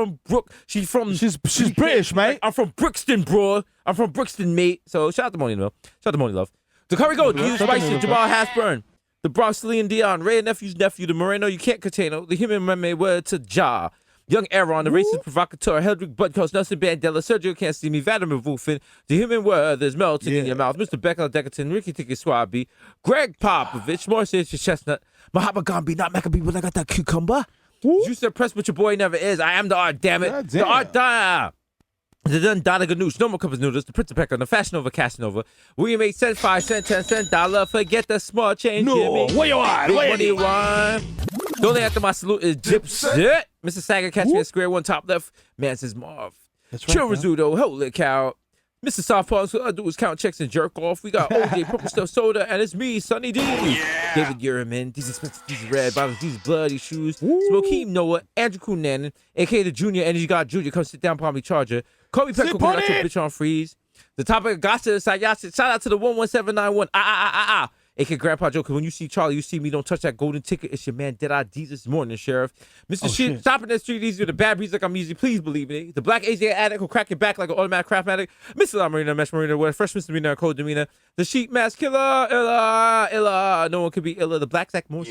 British, mate. I'm from Brixton, bro. I'm from Brixton, mate. So shout out to Moni in the Middle. Shout out to Moni Love. The Curry Goat, Jesus Spicy, Jamal Hasburn, the Bronx Lee and Dion, Ray Nephew's nephew, the Moreno, you can't contain him, the human mermaid word to Ja. Young Aaron, the racist provocateur, Hedrick Budcoast, Nelson Bandela, Sergio Can't See Me, Vladimir Wolfin, the human word there's melting in your mouth, Mr. Beckler Deckerton, Ricky Tiki Swabby, Greg Popovich, Morris Chestnut, Mahatma Gandhi, not Maccabee, but I got that cucumber. You suppressed what your boy never is. I am the art, damn it. The art, the done Donna Ganoush, no more cup of noodles, the Prince of Pecker, the Fashion Over Casanova. William 8 cents, 5 cents, 10 cents, $1. Forget the small change. No, where you at? Where you at? The only after my salute is Dipset. Mr. Sager, catch me at square one, top left. Man says Marv. That's right. Chill Rizzuto, holy cow. Mr. Softball, so all I do is count checks and jerk off. We got OJ, Purple Stuff Soda, and it's me, Sonny D. Yeah. David Uriman, these expensive, these red bottoms, these bloody shoes. Smokeem Noah, Andrew Cunanan, a.k.a. the Junior Energy God Junior. Come sit down, Palmy Charger. Kobe Petco, got your bitch on freeze. The topic of gossip, shout out to the 11791. A.K. Grandpa Joe, because when you see Charlie, you see me. Don't touch that golden ticket. It's your man, Dead-Eye Desus Morning, Sheriff. Mr. Shit, stopping that street easy with the bad breeze like I'm easy. Please believe me. The black Asian addict who crack your back like an automatic craftmatic. Mr. La Marina, Mesh Marina, where fresh misdemeanor, cold demeanor. The sheep mask killer, illa. No one could be illa. The black Zach Morse,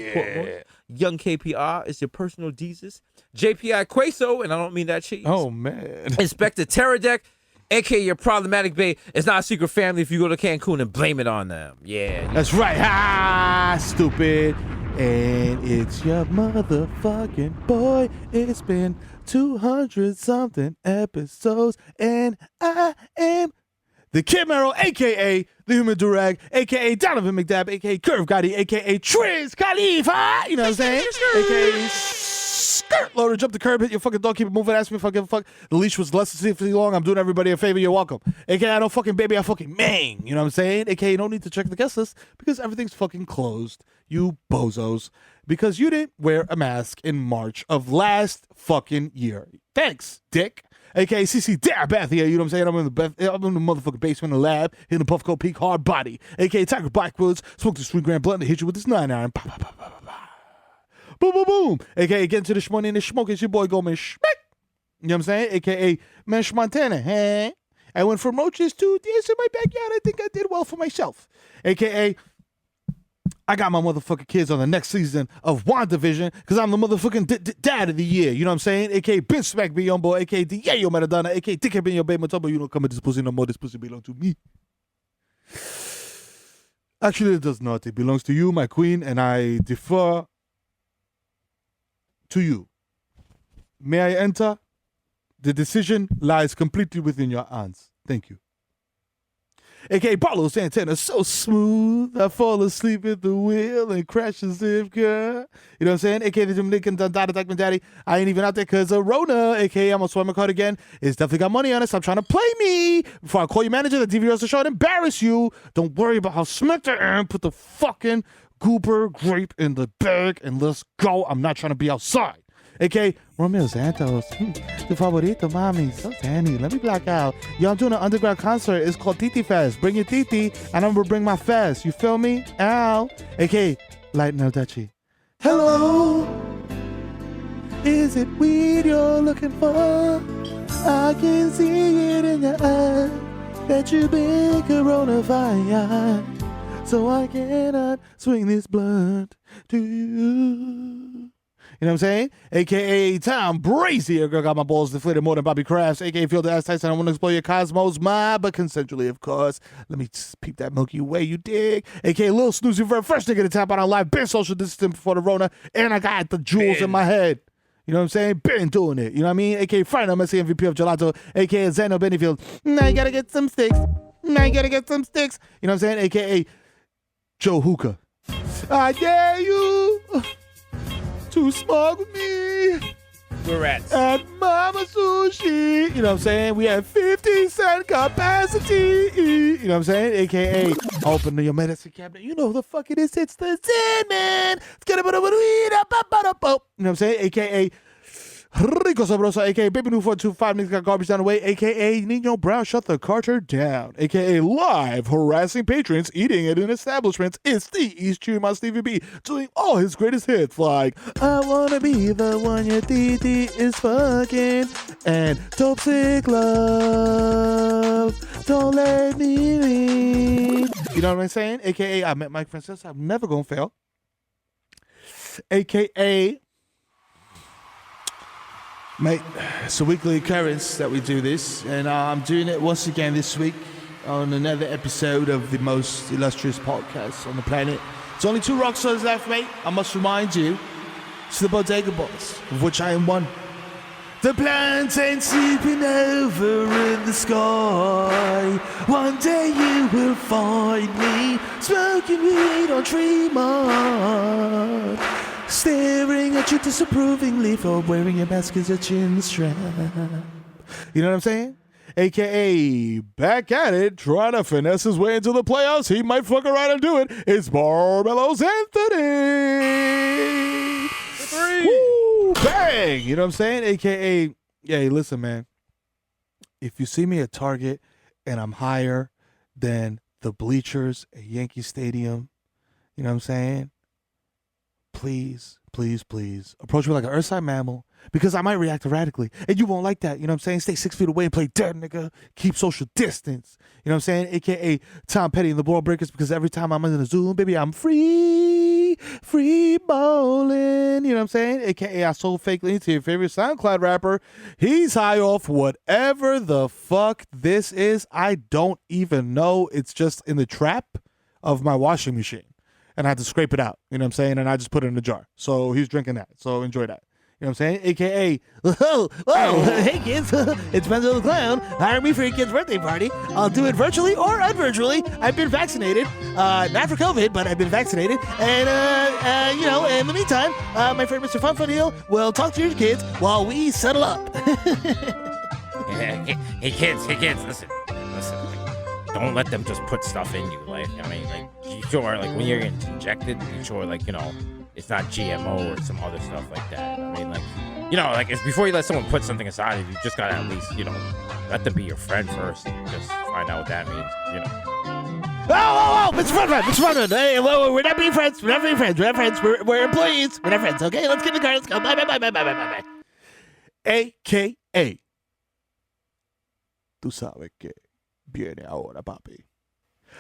Young KPR is your personal Jesus. JPI Queso, and I don't mean that cheese. Oh, man. Inspector Terradec, a.k.a. your problematic bae. It's not a secret family if you go to Cancun and blame it on them. Yeah. That's right. Ha, stupid. And it's your motherfucking boy. It's been 200-something episodes, and I am the Kid Mero, a.k.a. the Human Durag, a.k.a. Donovan McDabb, a.k.a. Curve Gotti, a.k.a. Triz Khalifa. You know what I'm saying? A.k.a. Skirt loader, jump the curb, hit your fucking dog, keep it moving, ask me if I give a fuck. The leash was less than 50 long. I'm doing everybody a favor. You're welcome. A.k.a. I don't fucking baby, I fucking mang. You know what I'm saying? A.k.a. you don't need to check the guest list because everything's fucking closed. You bozos. Because you didn't wear a mask in March of last fucking year. Thanks, dick. A.k.a. CC Dab here, you know what I'm saying? I'm in the motherfucking basement in the lab, hitting the Puffco Peak hard body. A.k.a. Tiger Blackwoods, smoke the 3 gram blunt and hit you with this 9-iron. Boom, boom, boom. A.k.a. get into the shmoney and the smoke. It's your boy Goldman Schmick. You know what I'm saying? A.k.a. Mesh Montana. Hey. I went from roaches to this in my backyard. I think I did well for myself. A.k.a. I got my motherfucking kids on the next season of WandaVision because I'm the motherfucking dad of the year. You know what I'm saying? A.k.a. Ben Smack be on boy. A.k.a. Diego Maradona. A.k.a. Dickhead be your baby Matobo. You don't come in this pussy no more. This pussy belongs to me. Actually, it does not. It belongs to you, my queen, and I defer to you. May I enter? The decision lies completely within your hands. Thank you. A.k.a. Paulo Santana, so smooth. I fall asleep at the wheel and crash a zip car. You know what I'm saying? A.k.a. the Dominican Dada Daddy. I ain't even out there because of Rona. A.k.a. I'm on Swimmer card again. It's definitely got money on it. Stop trying to play me. Before I call you manager, the DVR's the show and embarrass you. Don't worry about how smacked I am. Put the fucking goober grape in the bag and let's go. I'm not trying to be outside. A.k.a. Romeo Santos. The favorito, mami. So tanny. Let me black out. Yo, I'm doing an underground concert. It's called Titi Fest. Bring your Titi, and I'm going to bring my fest. You feel me? Ow. A.k.a. Light No Dutchie. Hello. Is it weed you're looking for? I can see it in your eye that you've been coronavirus. So I cannot swing this blunt to you. You know what I'm saying? A.k.a. Tom Brazier. Girl got my balls deflated more than Bobby Crafts. A.k.a. Field Ass Tyson. I want to explore your cosmos, but consensually, of course. Let me just peep that Milky Way, you dig? A.k.a. Lil Snoozy, very fresh nigga to tap out on live. Been social distancing before the Rona. And I got the jewels in my head. You know what I'm saying? Been doing it. You know what I mean? A.k.a. Final Messi MVP of Gelato. A.k.a. Zeno Benefield. Now you gotta get some sticks. You know what I'm saying? A.k.a. Joe Hookah. I dare you to smoke with me. We're at Mama Sushi. You know what I'm saying? We have 50% capacity. You know what I'm saying? A.k.a. open your medicine cabinet. You know who the fuck it is. It's the Zen Man. You know what I'm saying? A.k.a. Rico Sabroso, a.k.a. Baby New 425, niggas got garbage down the way, a.k.a. Nino Brown, shut the Carter down, a.k.a. live harassing patrons eating at an establishment. It's the East Cheering on Stevie B, doing all his greatest hits like I Wanna Be the One Your Titi is Fucking and Dope Sick Love, Don't Let Me Leave. You know what I'm saying? A.k.a. I met Mike Francis, I'm never gonna fail. A.k.a. Mate, it's a weekly occurrence that we do this, and I'm doing it once again this week on another episode of the most illustrious podcast on the planet. There's only 2 rock stars left, mate. I must remind you, it's the Bodega Boys, of which I am one. The plants ain't sleeping over in the sky. One day you will find me smoking weed on Tremont, staring at you disapprovingly for wearing a mask as a chin strap. You know what I'm saying? A.k.a. back at it, trying to finesse his way into the playoffs. He might fuck around and do it. It's Barbelos Anthony. 3. Woo, bang! You know what I'm saying? A.k.a. Hey, listen, man. If you see me at Target and I'm higher than the bleachers at Yankee Stadium You know what I'm saying? Please, please, please approach me like an earthside mammal because I might react erratically and you won't like that. You know what I'm saying? Stay 6 feet away and play dead, nigga. Keep social distance. You know what I'm saying? AKA Tom Petty and the Ball Breakers because every time I'm in the Zoom, baby, I'm free bowling. You know what I'm saying? AKA I sold fake links to your favorite SoundCloud rapper. He's high off whatever the fuck this is. I don't even know. It's just in the trap of my washing machine. And I had to scrape it out, you know what I'm saying? And I just put it in a jar. So he's drinking that. So enjoy that. You know what I'm saying? AKA, hey kids, it's Benzo the Clown. Hire me for your kid's birthday party. I'll do it virtually or unvirtually. I've been vaccinated. Not for COVID, but I've been vaccinated. And, you know, in the meantime, my friend Mr. Funfunil will talk to your kids while we settle up. Hey kids, listen. Don't let them just put stuff in you. Like, I mean, like, sure, like when you're getting injected, sure, like, you know, it's not GMO or some other stuff like that. I mean, like, you know, like, it's before you let someone put something aside, you just gotta at least, you know, let them be your friend first and just find out what that means, you know. Oh, Mr. Funrun. Hey, we're not being friends. We're employees. We're not friends. Okay, let's get in the car. Let's go. Bye. AKA. Tú sabes que viene ahora, papi.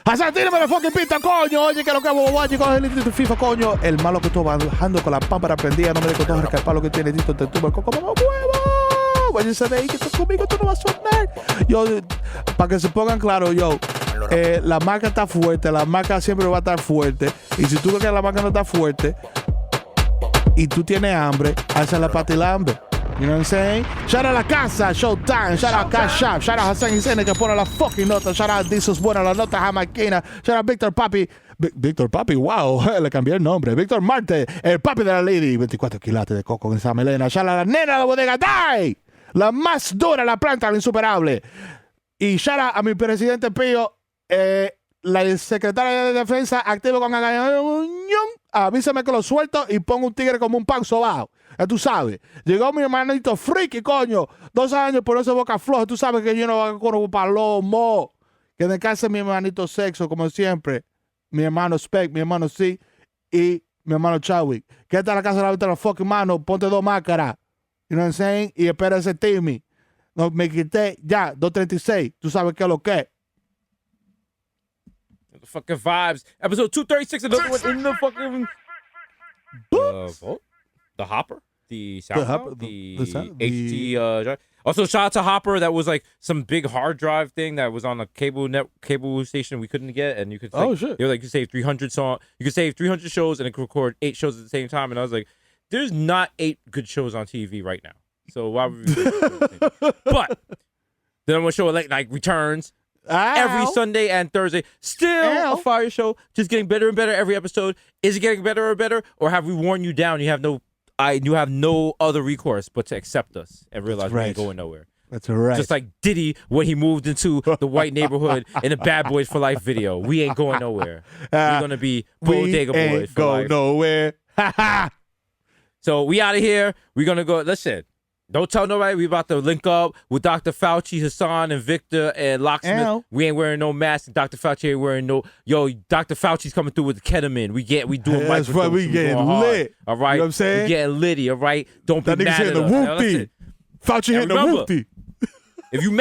Hasan, tírame la fucking pista, coño. Oye, que lo que hago, guay, con el de FIFA, coño. El malo que estoy bajando con la pámpara prendida. No me dejo todo el palo que tiene listo. Te tuvo el coco, mamá, huevo. Váyanse de ahí, que estás conmigo, tú no vas a sonar. Yo, para que se pongan claro, yo. La marca está fuerte, la marca siempre va a estar fuerte. Y si tú ves que la marca no está fuerte y tú tienes hambre, alza la pata y la hambre. You know what I'm saying? Shout out a La Casa, Showtime. Shout out Cash Shop. Shout out Hasan Gisene que pone la fucking nota. Shout out Desus, buena la nota jamaiquina. Shout out Víctor Papi. Víctor Papi, wow, le cambié el nombre. Víctor Marte, el papi de la lady. 24 quilates de coco en esa melena. Shout out a la nena de la bodega Die. La más dura, la planta, la insuperable. Y shout out a mi presidente Pío, la secretaria de defensa, activo con avísame que lo suelto y pongo un tigre como un pan sobao. Ya tú sabes. Llegó mi hermanito friki, coño. 2 años por eso boca floja. Tú sabes que yo no hago con palomo. Que en el caso de mi hermanito Sexo, como siempre. Mi hermano Spec, mi hermano C y mi hermano Chadwick. Quédate en la casa de la fucking mano. Ponte 2 máscaras. You know what I'm saying? Y espera ese Timmy. No, me quité ya. 236. Tú sabes qué es lo que es. The fucking vibes. Episode 236. Another one in the fucking... the Hopper? The SoundCloud? The HD drive. Also, shout out to Hopper. That was like some big hard drive thing that was on a cable station we couldn't get, and you could. Like, shit! They were like, you could save 300 songs. You could save 300 shows, and it could record 8 shows at the same time. And I was like, there's not 8 good shows on TV right now. So why would we? But then I'm gonna show like returns every Sunday and Thursday. Still a fire show, just getting better and better every episode. Is it getting better or better, or have we worn you down? You have no other recourse but to accept us and realize we ain't going nowhere. That's right. Just like Diddy when he moved into the white neighborhood in the Bad Boys for Life video. We ain't going nowhere. We're gonna be Bodega Boys for life. We ain't go nowhere. So we out of here. We're gonna go. Listen, don't tell nobody. We about to link up with Dr. Fauci, Hasan, and Victor, and Locksmith. We ain't wearing no mask. And Dr. Fauci ain't wearing no. Yo, Dr. Fauci's coming through with the ketamine. We doing that's right. We getting lit. All right. You know what I'm saying? We getting litty. All right. Don't be that mad at us. Whoopty. Fauci hitting the whoopty. If you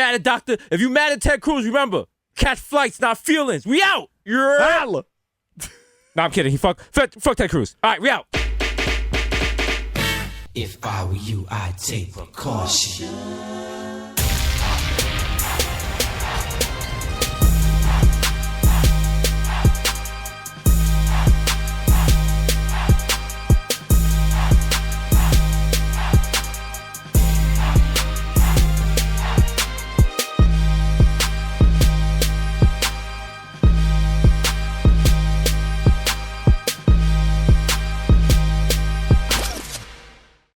mad at Ted Cruz, remember, catch flights, not feelings. We out. You're out. No, I'm kidding. He fuck Ted Cruz. All right, we out. If I were you, I'd take precaution.